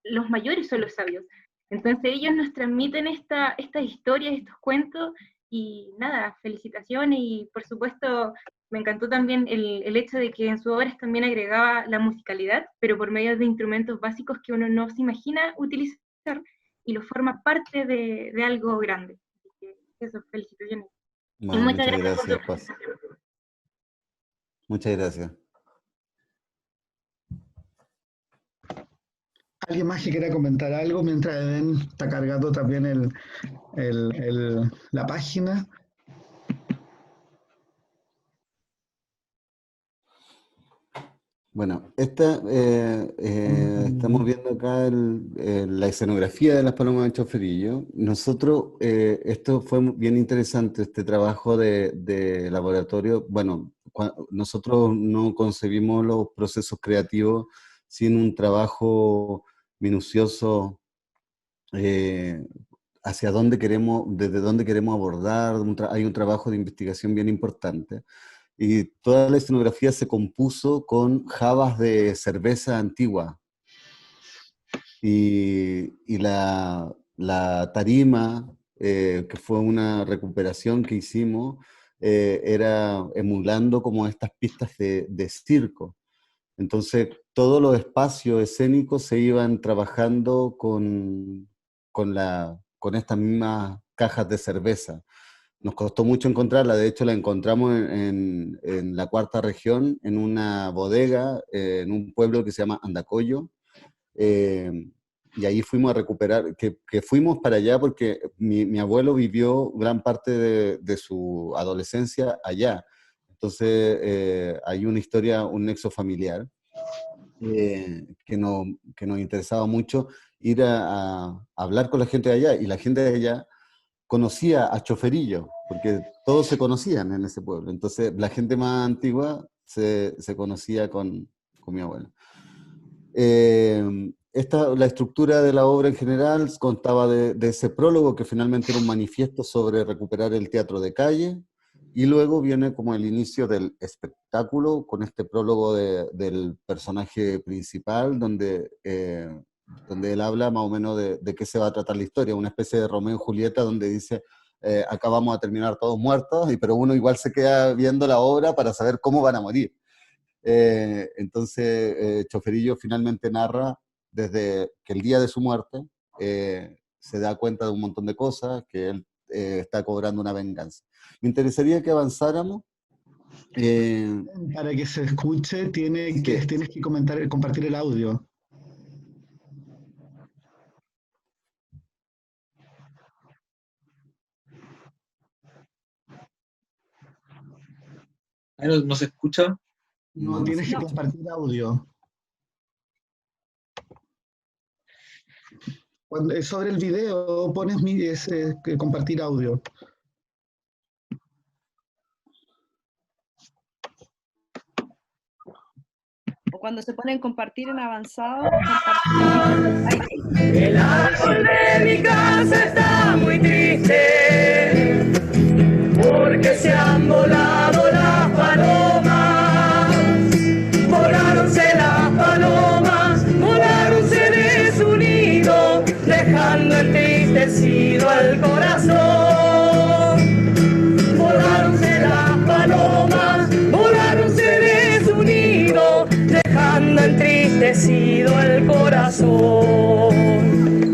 los mayores son los sabios. Entonces ellos nos transmiten estas historias, estos cuentos, y nada, felicitaciones, y por supuesto me encantó también el hecho de que en sus obras también agregaba la musicalidad, pero por medio de instrumentos básicos que uno no se imagina utilizar, y lo forma parte de algo grande. Así que eso, felicitaciones. Bueno, Y muchas muchas gracias por tu gracias, Paz. presentación. Muchas gracias. ¿Alguien más que quiera comentar algo mientras Eden está cargando también la página? Bueno, estamos viendo acá la escenografía de las Palomas de Choferillo. Nosotros, esto fue bien interesante, este trabajo de laboratorio. Bueno, nosotros no concebimos los procesos creativos sin un trabajo minucioso hacia dónde queremos, desde dónde queremos abordar. Hay un trabajo de investigación bien importante. Y toda la escenografía se compuso con jabas de cerveza antigua. Y la tarima, que fue una recuperación que hicimos, era emulando como estas pistas de circo. Entonces, todos los espacios escénicos se iban trabajando con estas mismas cajas de cerveza. Nos costó mucho encontrarla, de hecho la encontramos en la cuarta región, en una bodega, en un pueblo que se llama Andacollo, y ahí fuimos a recuperar, que fuimos para allá porque mi abuelo vivió gran parte de su adolescencia allá. Entonces hay una historia, un nexo familiar, que nos interesaba mucho ir a hablar con la gente de allá, y la gente de allá conocía a Choferillo, porque todos se conocían en ese pueblo. Entonces, la gente más antigua se conocía con mi abuelo. La estructura de la obra en general contaba de ese prólogo, que finalmente era un manifiesto sobre recuperar el teatro de calle, y luego viene como el inicio del espectáculo, con este prólogo del personaje principal, donde él habla más o menos de qué se va a tratar la historia, una especie de Romeo y Julieta, donde dice, acá vamos a terminar todos muertos, pero uno igual se queda viendo la obra para saber cómo van a morir. Entonces, Choferillo finalmente narra desde que el día de su muerte se da cuenta de un montón de cosas, que él está cobrando una venganza. Me interesaría que avanzáramos. Para que se escuche, tienes que compartir el audio. ¿No se escucha? No, tienes que compartir audio. Cuando sobre el video pones compartir audio. O cuando se ponen compartir en avanzado, El árbol de mi casa está muy triste, porque se han volado las palomas. Voláronse las palomas, voláronse de su nido, dejando entristecido el corazón. Voláronse las palomas, voláronse de su nido, dejando entristecido el corazón.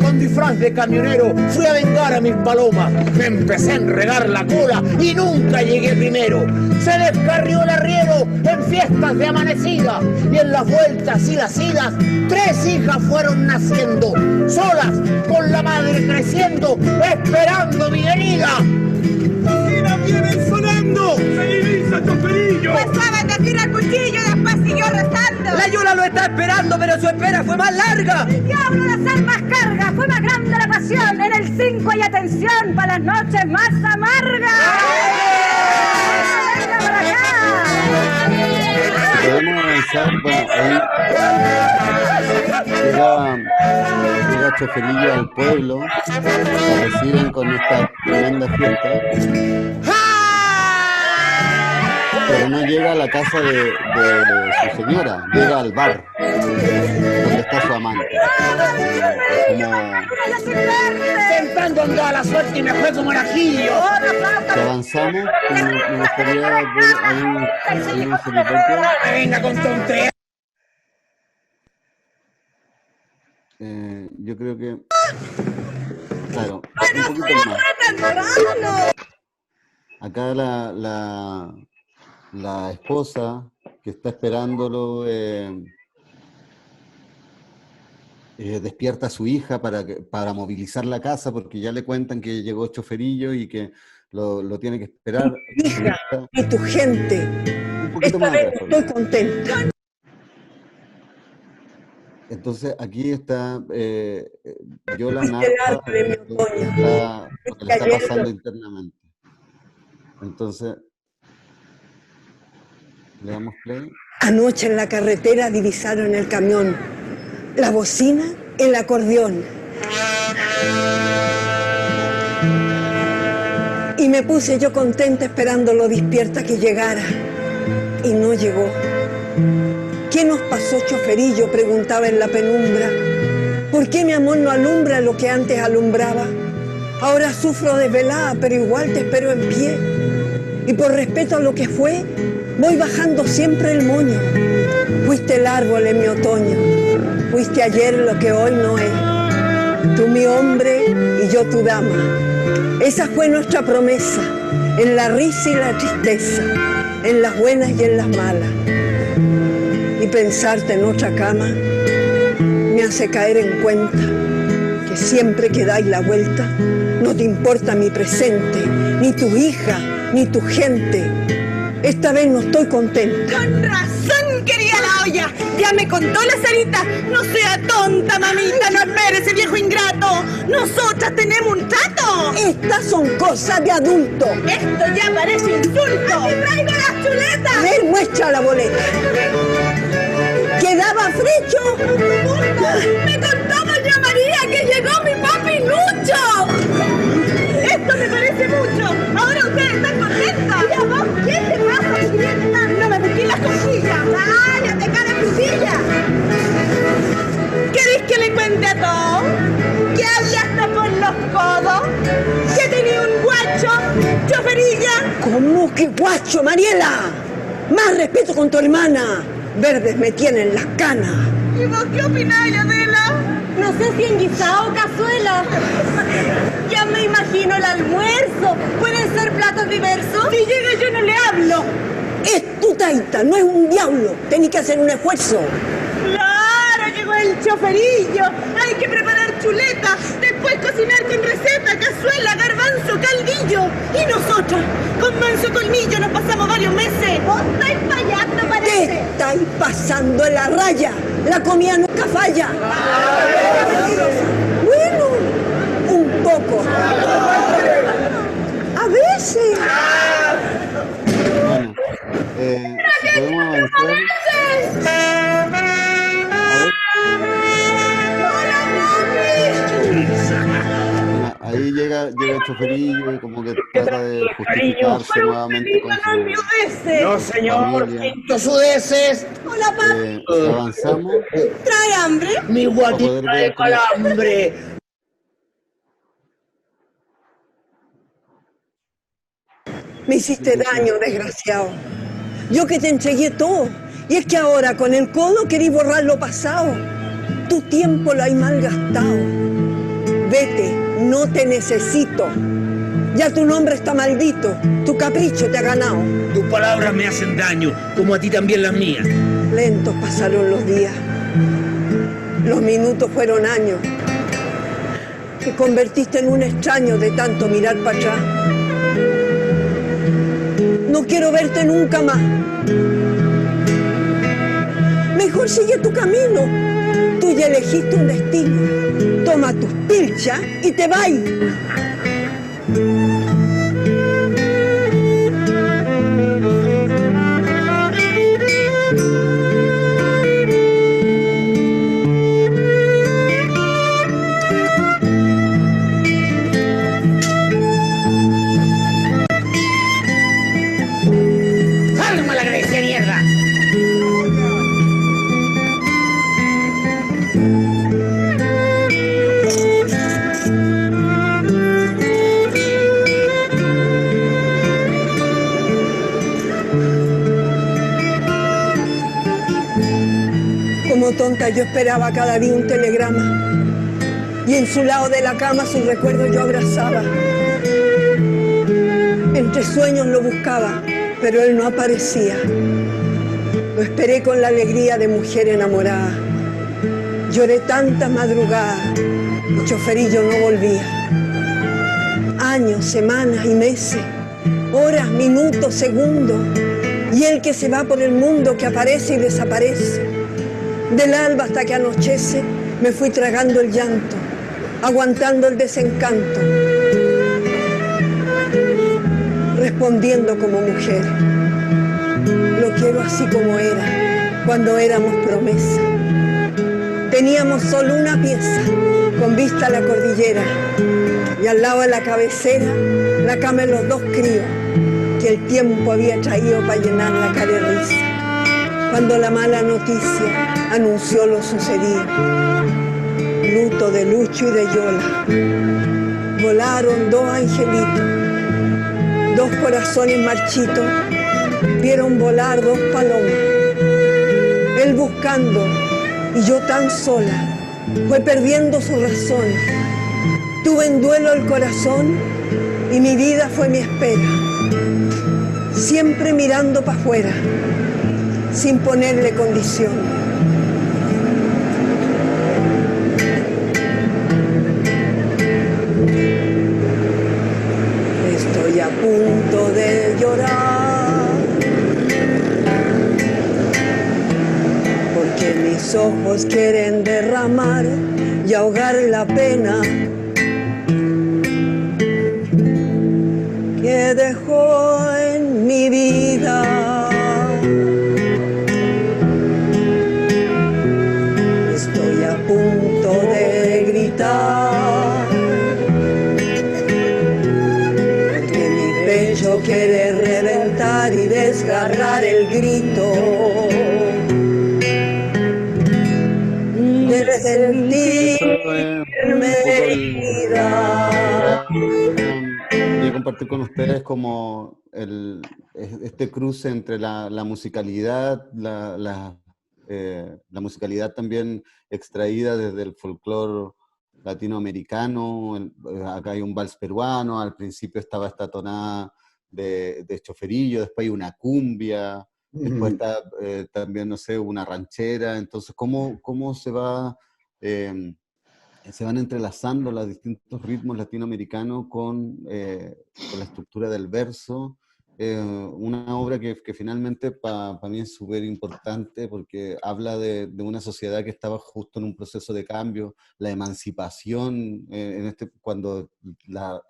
Con disfraz de camionero fui a vengar a mis palomas. Me empecé a enredar la cola y nunca llegué primero. Se descarrió el arriero en fiestas de amanecida, y en las vueltas y las idas 3 hijas fueron naciendo, solas con la madre creciendo, esperando mi venida. ¡Bocinas vienen sonando! ¡Se divisa, Choferillo! Pasaban de tiro al cuchillo y después siguió rezando. La Yola lo está esperando, pero su espera fue más larga. El diablo las almas carga, fue más grande la pasión. En el 5 hay atención para las noches más amargas. ¡Venga por acá! Podemos avanzar, bueno, ahí llega choferillos al pueblo, la reciben con esta tremenda fiesta, pero no llega a la casa de su señora, llega al bar, donde está su amante. Sentando en toda la suerte y me fue como el ajillo. Si avanzamos, me gustaría ver ahí un soliloquio. Venga con tonterías. Yo creo que, claro, un poquito más. Acá la esposa que está esperándolo despierta a su hija para movilizar la casa, porque ya le cuentan que llegó choferillo y que lo tiene que esperar. Hija y tu gente. Un poquito Esta más vez atrás, estoy contenta. Entonces aquí está Yola Fuiste narra el árbol de mi otoño. lo que le está pasando internamente. Entonces, le damos play. Anoche en la carretera divisaron el camión, la bocina, el acordeón. Y me puse yo contenta esperándolo despierta que llegara. Y no llegó. ¿Qué nos pasó, choferillo?, preguntaba en la penumbra. ¿Por qué mi amor no alumbra lo que antes alumbraba? Ahora sufro desvelada, pero igual te espero en pie. Y por respeto a lo que fue, voy bajando siempre el moño. Fuiste el árbol en mi otoño. Fuiste ayer lo que hoy no es. Tú mi hombre y yo tu dama. Esa fue nuestra promesa, en la risa y la tristeza, en las buenas y en las malas. Y pensarte en otra cama me hace caer en cuenta que siempre que dais la vuelta no te importa mi presente, ni tu hija, ni tu gente. Esta vez no estoy contenta. Con razón quería la olla. Ya me contó la Sarita. No sea tonta, mamita, no espere ese viejo ingrato. Nosotras tenemos un trato. Estas son cosas de adulto. Esto ya parece insulto. ¡Aquí traigo las chuletas! Él muestra la boleta. ¿Quedaba frecho? Me contó doña María que llegó mi papi Lucho. Esto me parece mucho. Ahora ustedes están contentas. ¿Y a vos qué te pasa, Julieta? No me metí las costillas. ¡Cállate, cara frutilla! ¿Queréis que le cuente a todos? ¿Que hablaste por los codos? ¿Que tenía un guacho? ¿Choferilla? ¿Cómo que guacho, Mariela? Más respeto con tu hermana. Verdes me tienen las canas. ¿Y vos qué opináis, Adela? No sé si en guisado o cazuela. Ya me imagino el almuerzo. ¿Pueden ser platos diversos? Si llega yo no le hablo. Es tu taita, no es un diablo. Tenés que hacer un esfuerzo. ¡Claro! Llegó el choferillo. Hay que preparar chuleta. Después cocinar con receta, cazuela, garbanzo, caldillo. Y nosotros, con manso colmillo, nos pasamos varios meses. Vos estáis fallando, parece. Te estáis pasando en la raya. La comida nunca falla. Bueno, un poco. A veces. Bueno, si podemos avanzar. Ahí llega el choferillo y como que trata de justificarse nuevamente con su No, señor, familia. sudeces. Hola, papi. Avanzamos ¿Trae hambre? Mi para poder guatita ver de cómo- calambre. Me hiciste daño, desgraciado. Yo que te entregué todo. Y es que ahora con el codo querís borrar lo pasado. Tu tiempo lo hay malgastado. Vete, no te necesito. Ya tu nombre está maldito. Tu capricho te ha ganado. Tus palabras me hacen daño, como a ti también las mías. Lentos pasaron los días. Los minutos fueron años. Te convertiste en un extraño de tanto mirar para atrás. No quiero verte nunca más. Mejor sigue tu camino. Tú ya elegiste un destino. Toma tus pilchas y te vas. tonta yo esperaba cada día un telegrama, y en su lado de la cama su recuerdo yo abrazaba. Entre sueños lo buscaba, pero él no aparecía. Lo esperé con la alegría de mujer enamorada. Lloré tantas madrugadas, el choferillo no volvía. Años, semanas y meses, horas, minutos, segundos, y él que se va por el mundo, que aparece y desaparece. Del alba hasta que anochece, me fui tragando el llanto, aguantando el desencanto, respondiendo como mujer. Lo quiero así como era, cuando éramos promesa. Teníamos solo una pieza, con vista a la cordillera, y al lado de la cabecera, la cama de los dos críos, que el tiempo había traído para llenar la cara de risa. Cuando la mala noticia anunció lo sucedido, luto de Lucho y de Yola, volaron dos angelitos, dos corazones marchitos, vieron volar dos palomas. Él buscando y yo tan sola, fue perdiendo su razón. Tuve en duelo el corazón y mi vida fue mi espera, siempre mirando para afuera, sin ponerle condición. Estoy a punto de llorar, porque mis ojos quieren derramar y ahogar la pena que dejó en mi vida. Estoy a punto de gritar, porque mi pecho quiere reventar y desgarrar el grito de sentirme herida. Quería compartir con ustedes como este cruce entre la musicalidad, la musicalidad también extraída desde el folclore latinoamericano. Acá hay un vals peruano, al principio estaba esta tonada de choferillo, después hay una cumbia, después está también, no sé, una ranchera. Entonces, ¿cómo se van entrelazando los distintos ritmos latinoamericanos con la estructura del verso? Una obra que finalmente para mí es súper importante porque habla de una sociedad que estaba justo en un proceso de cambio, la emancipación, cuando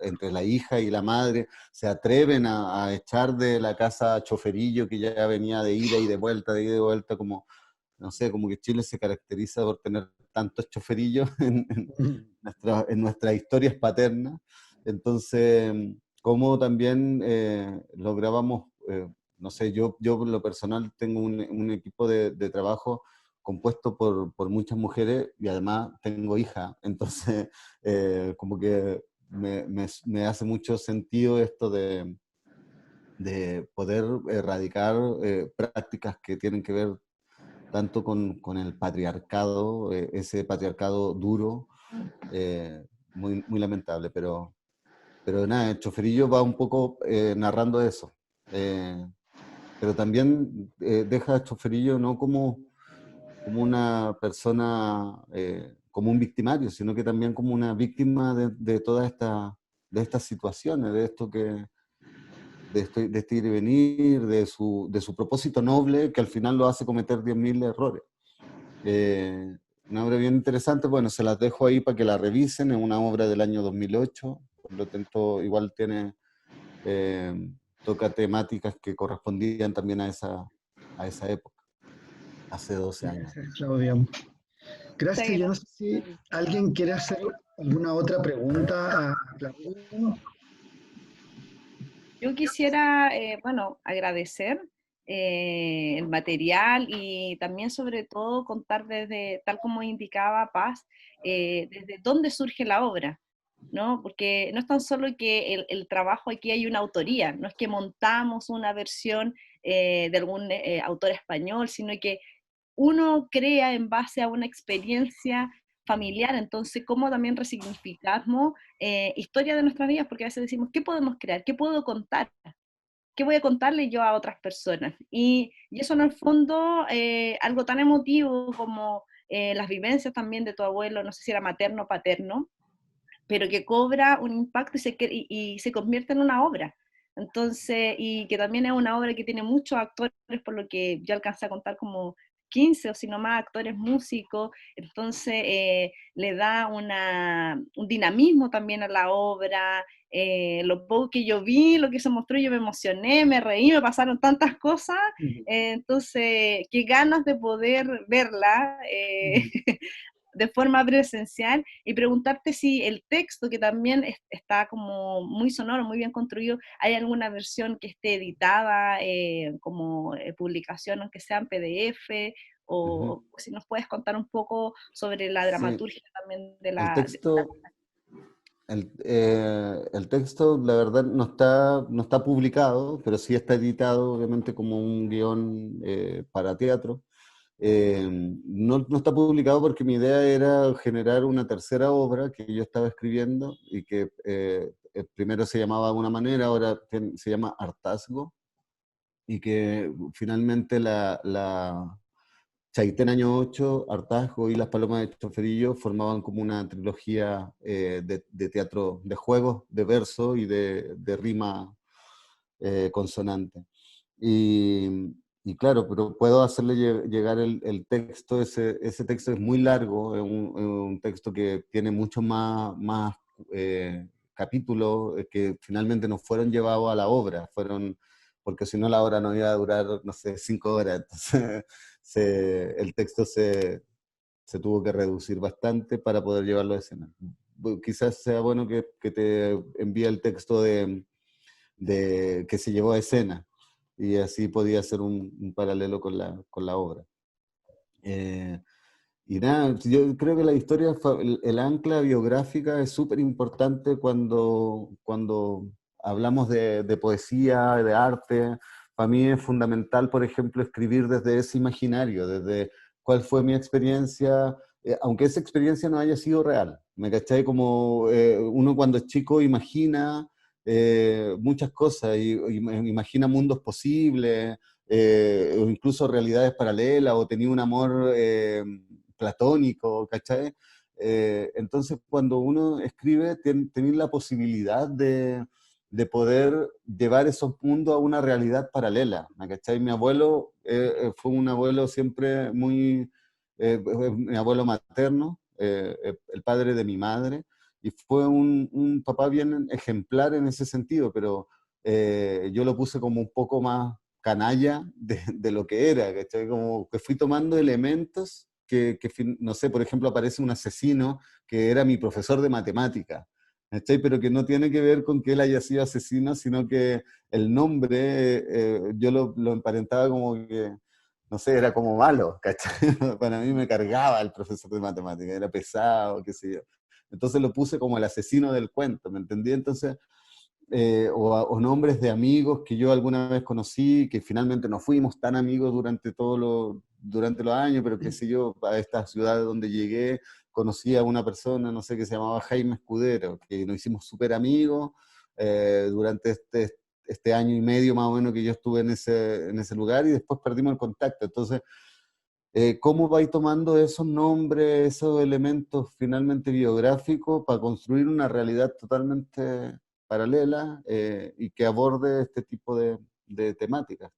entre la hija y la madre se atreven a echar de la casa a choferillo que ya venía de ida y de vuelta, como, no sé, como que Chile se caracteriza por tener tantos choferillos en nuestras historias paternas. Entonces, cómo también lográbamos, no sé, yo por lo personal tengo un equipo de trabajo compuesto por muchas mujeres y además tengo hija, entonces como que me hace mucho sentido esto de poder erradicar prácticas que tienen que ver tanto con el patriarcado, ese patriarcado duro, muy, muy lamentable, pero nada, el choferillo va un poco narrando eso, pero también deja a choferillo no como una persona, como un victimario, sino que también como una víctima de todas estas situaciones, de este ir y venir, de su propósito noble, que al final lo hace cometer 10.000 errores. Una obra bien interesante, bueno, se las dejo ahí para que la revisen, es una obra del año 2008, por lo tanto igual toca temáticas que correspondían también a esa época, hace 12 años. Gracias, Claudia. Gracias, yo no sé si alguien quiere hacer alguna otra pregunta a Claudia. Yo quisiera, agradecer el material y también sobre todo contar desde, tal como indicaba Paz, desde dónde surge la obra, ¿no? Porque no es tan solo que el trabajo, aquí hay una autoría, no es que montamos una versión de algún autor español, sino que uno crea en base a una experiencia familiar. Entonces, cómo también resignificamos historia de nuestras vidas, porque a veces decimos, ¿qué podemos crear? ¿Qué puedo contar? ¿Qué voy a contarle yo a otras personas? Y eso en el fondo, algo tan emotivo como las vivencias también de tu abuelo, no sé si era materno o paterno, pero que cobra un impacto y se convierte en una obra. Entonces, y que también es una obra que tiene muchos actores, por lo que yo alcancé a contar como 15 o si no más actores músicos, entonces le da un dinamismo también a la obra. Lo poco que yo vi, lo que se mostró, yo me emocioné, me reí, me pasaron tantas cosas, entonces qué ganas de poder verla de forma presencial, y preguntarte si el texto, que también está como muy sonoro, muy bien construido, hay alguna versión que esté editada como publicación, aunque sea en PDF, o si nos puedes contar un poco sobre la dramaturgia también de El texto, el texto, la verdad, no está publicado, pero sí está editado, obviamente, como un guión para teatro. No está publicado porque mi idea era generar una tercera obra que yo estaba escribiendo y que primero se llamaba de una manera, ahora se llama Hartazgo, y que finalmente la Chaitén Año 8, Hartazgo y Las Palomas de Choferillo formaban como una trilogía de teatro, de juegos, de verso y de rima consonante. Y claro, pero puedo hacerle llegar el texto, ese texto es muy largo, es un texto que tiene mucho más capítulos que finalmente no fueron llevados a la obra, porque si no la obra no iba a durar, no sé, 5 horas, entonces el texto se tuvo que reducir bastante para poder llevarlo a escena. Quizás sea bueno que te envíe el texto que se llevó a escena, y así podía hacer un paralelo con la obra. Y nada, yo creo que la historia, el ancla biográfica es súper importante cuando hablamos de poesía, de arte. Para mí es fundamental, por ejemplo, escribir desde ese imaginario, desde cuál fue mi experiencia, aunque esa experiencia no haya sido real. ¿Me cachai? Como uno cuando es chico imagina muchas cosas, y imagina mundos posibles, o incluso realidades paralelas, o tenía un amor platónico, ¿cachai? Entonces cuando uno escribe, tiene la posibilidad de poder llevar esos mundos a una realidad paralela, ¿cachai? Mi abuelo fue un abuelo siempre muy, mi abuelo materno, el padre de mi madre, y fue un papá bien ejemplar en ese sentido, pero yo lo puse como un poco más canalla de lo que era, ¿cachai? Como que fui tomando elementos no sé, por ejemplo, aparece un asesino que era mi profesor de matemática, ¿cachai? Pero que no tiene que ver con que él haya sido asesino, sino que el nombre yo lo emparentaba como que, no sé, era como malo, ¿cachai? Para mí me cargaba el profesor de matemática, era pesado, qué sé yo. Entonces lo puse como el asesino del cuento, ¿me entendí? Entonces, o nombres de amigos que yo alguna vez conocí, que finalmente no fuimos tan amigos durante los años, pero qué sé yo, a esta ciudad donde llegué, conocí a una persona, no sé, que se llamaba Jaime Escudero, que nos hicimos súper amigos durante este año y medio más o menos que yo estuve en ese lugar, y después perdimos el contacto. Entonces, ¿cómo vais tomando esos nombres, esos elementos finalmente biográficos para construir una realidad totalmente paralela y que aborde este tipo de temáticas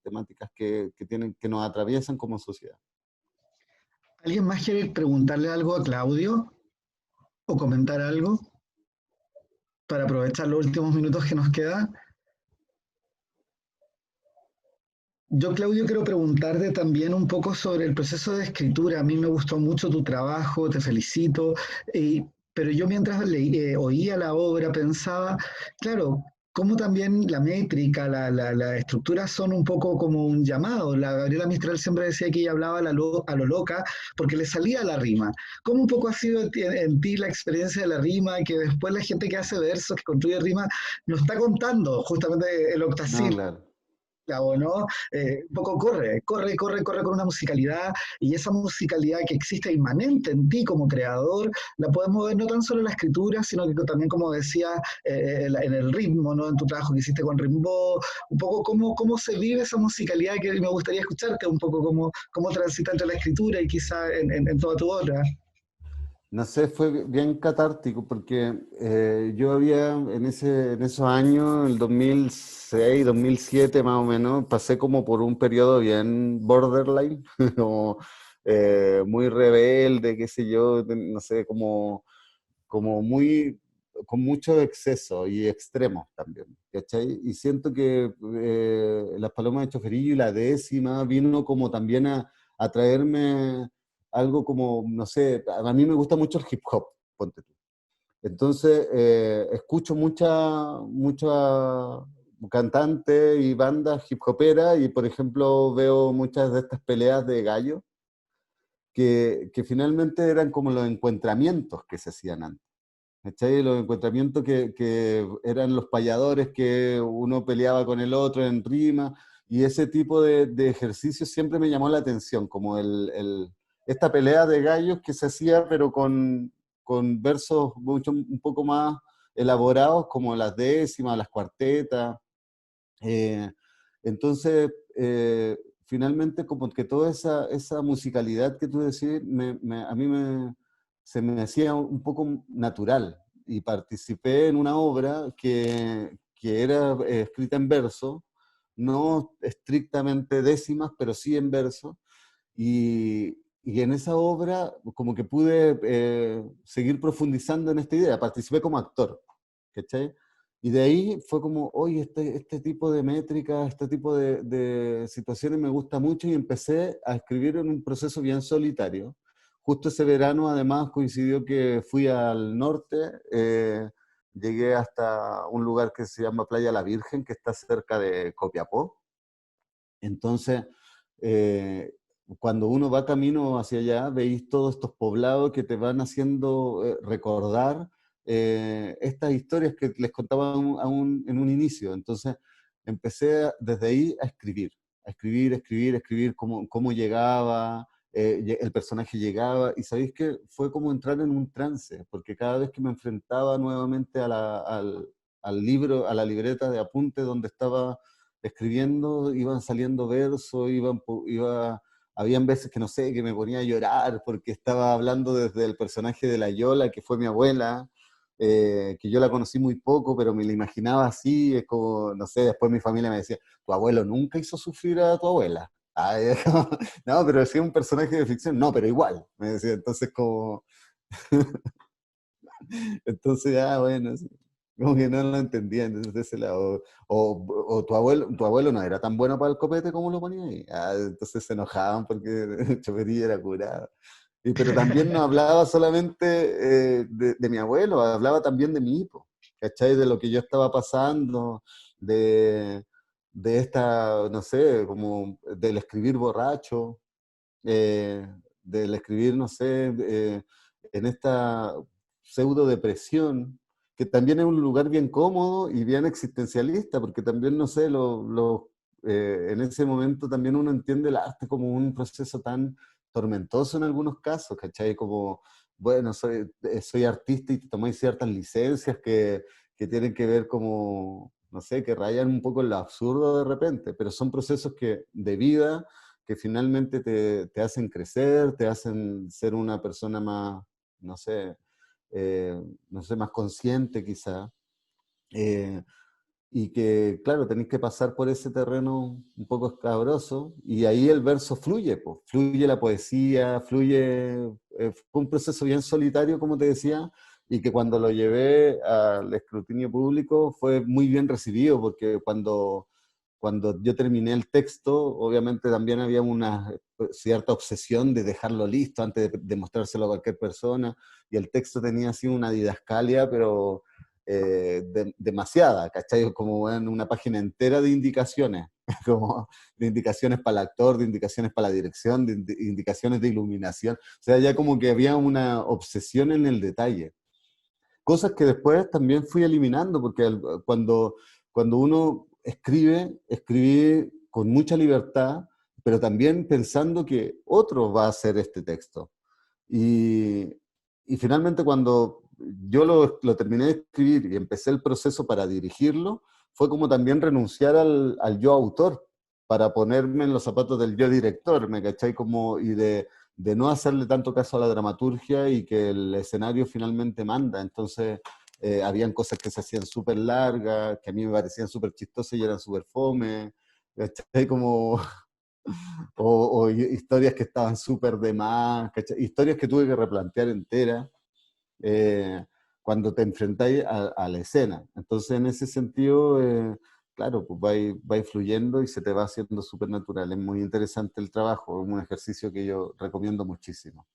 que nos atraviesan como sociedad? ¿Alguien más quiere preguntarle algo a Claudio o comentar algo para aprovechar los últimos minutos que nos quedan? Yo, Claudio, quiero preguntarte también un poco sobre el proceso de escritura. A mí me gustó mucho tu trabajo, te felicito, pero yo mientras oía la obra pensaba, claro, cómo también la métrica, la estructura son un poco como un llamado. La Gabriela Mistral siempre decía que ella hablaba a lo loca porque le salía la rima. ¿Cómo un poco ha sido en ti la experiencia de la rima, que después la gente que hace versos, que construye rima, nos está contando justamente el No, octasil? claro. ¿o no? Un poco corre con una musicalidad, y esa musicalidad que existe inmanente en ti como creador, la podemos ver no tan solo en la escritura, sino que también, como decía, en el ritmo, ¿no? En tu trabajo que hiciste con Rimbaud, un poco cómo se vive esa musicalidad, que me gustaría escucharte un poco cómo transita entre la escritura y quizá en toda tu obra. No sé, fue bien catártico porque yo había en esos años, el 2006, 2007 más o menos, pasé como por un periodo bien borderline, como muy rebelde, qué sé yo, no sé, como muy, con mucho exceso y extremos también, ¿cachai? Y siento que Las Palomas de Choferillo y La Décima vino como también a traerme algo como, no sé, a mí me gusta mucho el hip hop, ponte tú. Entonces, escucho mucha cantantes y bandas hip hoperas, y por ejemplo veo muchas de estas peleas de gallos que finalmente eran como los encuentramientos que se hacían antes. ¿Cachai? Los encuentramientos que eran los payadores, que uno peleaba con el otro en rima, y ese tipo de ejercicios siempre me llamó la atención, como esta pelea de gallos que se hacía, pero con versos un poco más elaborados, como las décimas, las cuartetas. Eh, entonces, finalmente, como que toda esa musicalidad que tú decís, a mí se me hacía un poco natural, y participé en una obra que era escrita en verso, no estrictamente décimas, pero sí en verso, y en esa obra como que pude seguir profundizando en esta idea, participé como actor, ¿cachai? Y de ahí fue como, oye, este tipo de métricas, este tipo de situaciones me gusta mucho, y empecé a escribir en un proceso bien solitario. Justo ese verano, además, coincidió que fui al norte, llegué hasta un lugar que se llama Playa La Virgen, que está cerca de Copiapó. Entonces, eh, cuando uno va camino hacia allá, veis todos estos poblados que te van haciendo recordar estas historias que les contaba en un inicio. Entonces, empecé desde ahí a escribir cómo llegaba, el personaje llegaba, y sabéis que fue como entrar en un trance, porque cada vez que me enfrentaba nuevamente al libro, a la libreta de apunte donde estaba escribiendo, iban saliendo versos, habían veces que no sé, que me ponía a llorar porque estaba hablando desde el personaje de la Yola, que fue mi abuela, que yo la conocí muy poco, pero me la imaginaba así, es como, no sé, después mi familia me decía, tu abuelo nunca hizo sufrir a tu abuela. No, pero decía un personaje de ficción, no, pero igual, me decía, entonces como... Entonces, bueno, sí, como que no lo entendían desde ese lado. O tu abuelo no era tan bueno para el copete como lo ponía ahí. Entonces se enojaban porque Choferillo era curado. Pero también no hablaba solamente de mi abuelo, hablaba también de mi hijo, ¿cachai? De lo que yo estaba pasando, de, no sé, como del escribir borracho, del escribir, no sé, en esta pseudo depresión, que también es un lugar bien cómodo y bien existencialista, porque también, no sé, en ese momento también uno entiende el arte como un proceso tan tormentoso en algunos casos, ¿cachai? Como, bueno, soy artista y te tomáis ciertas licencias que tienen que ver como, no sé, que rayan un poco en lo absurdo de repente, pero son procesos de vida que finalmente te hacen crecer, te hacen ser una persona más, no sé, más consciente quizá, eh, y que, claro, tenéis que pasar por ese terreno un poco escabroso, y ahí el verso fluye, pues, fluye la poesía, fue un proceso bien solitario, como te decía, y que cuando lo llevé al escrutinio público fue muy bien recibido, porque cuando yo terminé el texto, obviamente también había una cierta obsesión de dejarlo listo antes de mostrárselo a cualquier persona, y el texto tenía así una didascalia, pero demasiada, ¿cachai? Como en una página entera de indicaciones, como de indicaciones para el actor, de indicaciones para la dirección, de indicaciones de iluminación, o sea, ya como que había una obsesión en el detalle. Cosas que después también fui eliminando, porque cuando uno escribí con mucha libertad, pero también pensando que otro va a hacer este texto. Y finalmente cuando yo lo terminé de escribir y empecé el proceso para dirigirlo, fue como también renunciar al yo autor, para ponerme en los zapatos del yo director, ¿me cachai? Como, y de no hacerle tanto caso a la dramaturgia y que el escenario finalmente manda. Entonces, habían cosas que se hacían súper largas, que a mí me parecían súper chistosas y eran súper fome, ¿cachai? Como, o historias que estaban súper de más, ¿cachai? Historias que tuve que replantear enteras cuando te enfrentáis a la escena. Entonces, en ese sentido, claro, pues va influyendo y se te va haciendo súper natural. Es muy interesante el trabajo, es un ejercicio que yo recomiendo muchísimo.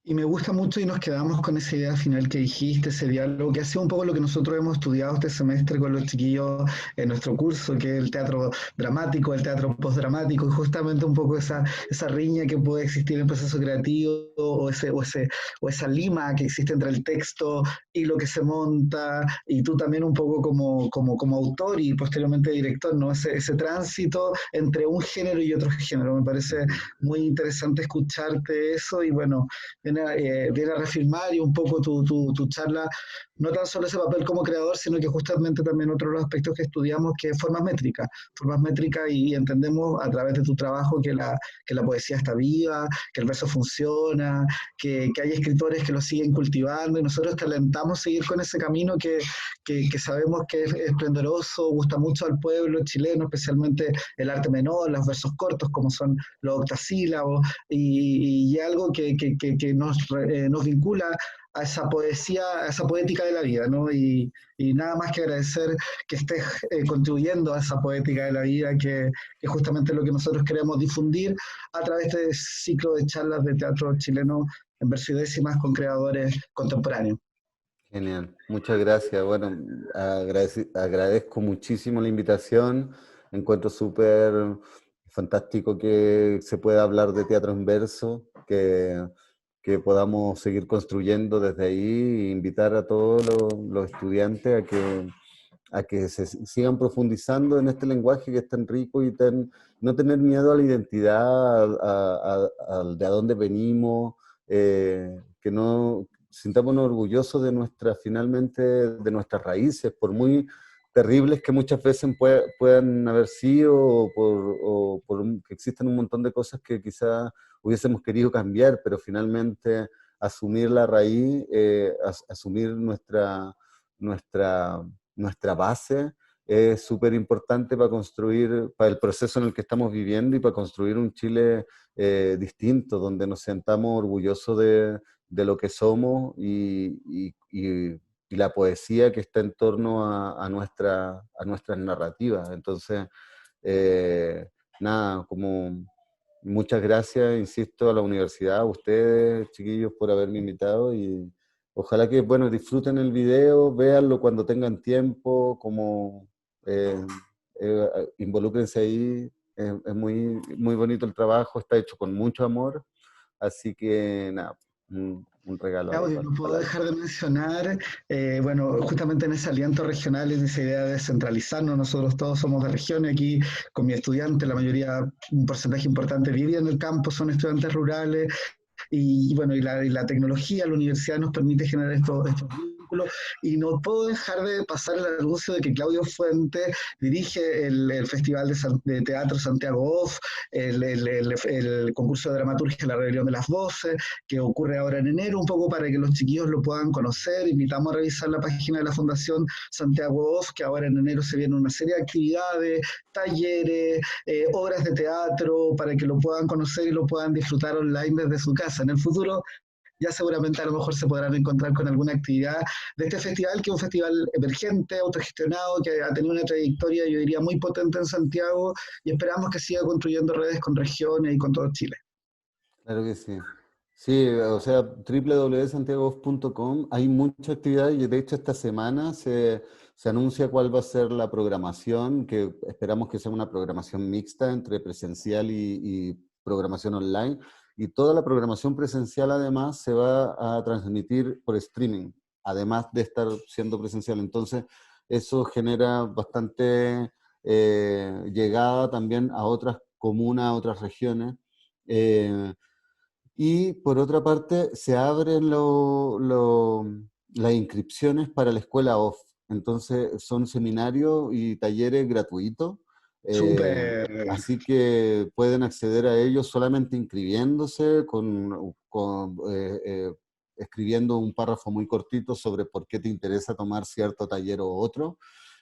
Y me gusta mucho y nos quedamos con esa idea final que dijiste, ese diálogo, que ha sido un poco lo que nosotros hemos estudiado este semestre con los chiquillos en nuestro curso, que es el teatro dramático, el teatro postdramático, y justamente un poco esa riña que puede existir en el proceso creativo, o esa lima que existe entre el texto y lo que se monta, y tú también un poco como autor y posteriormente director, ¿no? Ese tránsito entre un género y otro género. Me parece muy interesante escucharte eso y bueno, viene a reafirmar y un poco tu charla, no tan solo ese papel como creador, sino que justamente también otro de los aspectos que estudiamos, que es formas métricas y entendemos a través de tu trabajo que la poesía está viva, que el verso funciona, que hay escritores que lo siguen cultivando y nosotros te alentamos a seguir con ese camino que sabemos que es esplendoroso, gusta mucho al pueblo chileno, especialmente el arte menor, los versos cortos como son los octasílabos y algo que nos vincula a esa poesía, a esa poética de la vida, ¿no? Y nada más que agradecer que estés contribuyendo a esa poética de la vida, que es justamente lo que nosotros queremos difundir a través de este ciclo de charlas de teatro chileno en verso y décimas con creadores contemporáneos. Genial, muchas gracias. Bueno, agradezco muchísimo la invitación. Encuentro súper fantástico que se pueda hablar de teatro en verso, que podamos seguir construyendo desde ahí e invitar a todos los estudiantes a que se sigan profundizando en este lenguaje que es tan rico y no tener miedo a la identidad, de a dónde venimos, que no sintámonos orgullosos finalmente de nuestras raíces, por muy terribles que muchas veces puedan haber sido, o por que existen un montón de cosas que quizás hubiésemos querido cambiar, pero finalmente asumir la raíz, asumir nuestra base es súper importante para construir, para el proceso en el que estamos viviendo y para construir un Chile distinto, donde nos sentamos orgullosos de lo que somos y la poesía que está en torno a nuestras narrativas. Entonces, nada, como muchas gracias, insisto, a la universidad, a ustedes, chiquillos, por haberme invitado y ojalá que, bueno, disfruten el video, véanlo cuando tengan tiempo, como involúcrense ahí, es muy, muy bonito el trabajo, está hecho con mucho amor, así que nada, un regalo. Claudio, no puedo dejar de mencionar, bueno, justamente en ese aliento regional, en esa idea de descentralizarnos, nosotros todos somos de región, aquí con mi estudiante, la mayoría, un porcentaje importante vive en el campo, son estudiantes rurales, y bueno, y la tecnología, la universidad nos permite generar estos vínculos, y no puedo dejar de pasar el anuncio de que Claudio Fuente dirige el Festival de Teatro Santiago Off, el concurso de dramaturgia La Rebelión de las Voces, que ocurre ahora en enero, un poco para que los chiquillos lo puedan conocer. Invitamos a revisar la página de la Fundación Santiago Off, que ahora en enero se viene una serie de actividades, talleres, obras de teatro, para que lo puedan conocer y lo puedan disfrutar online desde su casa. En el futuro ya seguramente a lo mejor se podrán encontrar con alguna actividad de este festival, que es un festival emergente, autogestionado, que ha tenido una trayectoria, yo diría, muy potente en Santiago, y esperamos que siga construyendo redes con regiones y con todo Chile. Claro que sí. Sí, o sea, www.santiago.com, hay mucha actividad y de hecho esta semana se anuncia cuál va a ser la programación, que esperamos que sea una programación mixta entre presencial y programación online. Y toda la programación presencial además se va a transmitir por streaming, además de estar siendo presencial. Entonces eso genera bastante llegada también a otras comunas, a otras regiones. Y por otra parte, se abren las inscripciones para la escuela OFF. Entonces, son seminarios y talleres gratuitos. Súper. Así que pueden acceder a ellos solamente inscribiéndose, escribiendo un párrafo muy cortito sobre por qué te interesa tomar cierto taller o otro.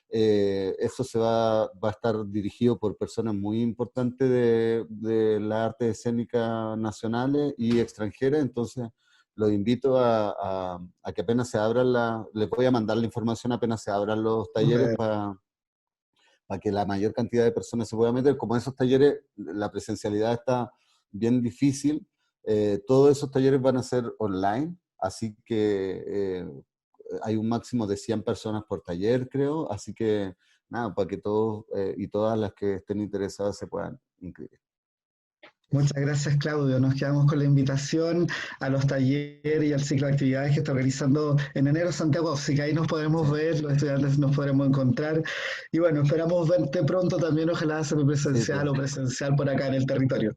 Eso va a estar dirigido por personas muy importantes de las artes escénicas nacionales y extranjeras, entonces los invito a que apenas se abran les voy a mandar la información apenas se abran los talleres para que la mayor cantidad de personas se pueda meter. Como esos talleres, la presencialidad está bien difícil, todos esos talleres van a ser online, así que hay un máximo de 100 personas por taller, creo, así que nada, para que todos y todas las que estén interesadas se puedan inscribir. Muchas gracias, Claudio. Nos quedamos con la invitación a los talleres y al ciclo de actividades que está organizando en enero Santiago, así que ahí nos podemos ver, los estudiantes nos podremos encontrar. Y bueno, esperamos verte pronto también, ojalá semipresencial o presencial por acá en el territorio.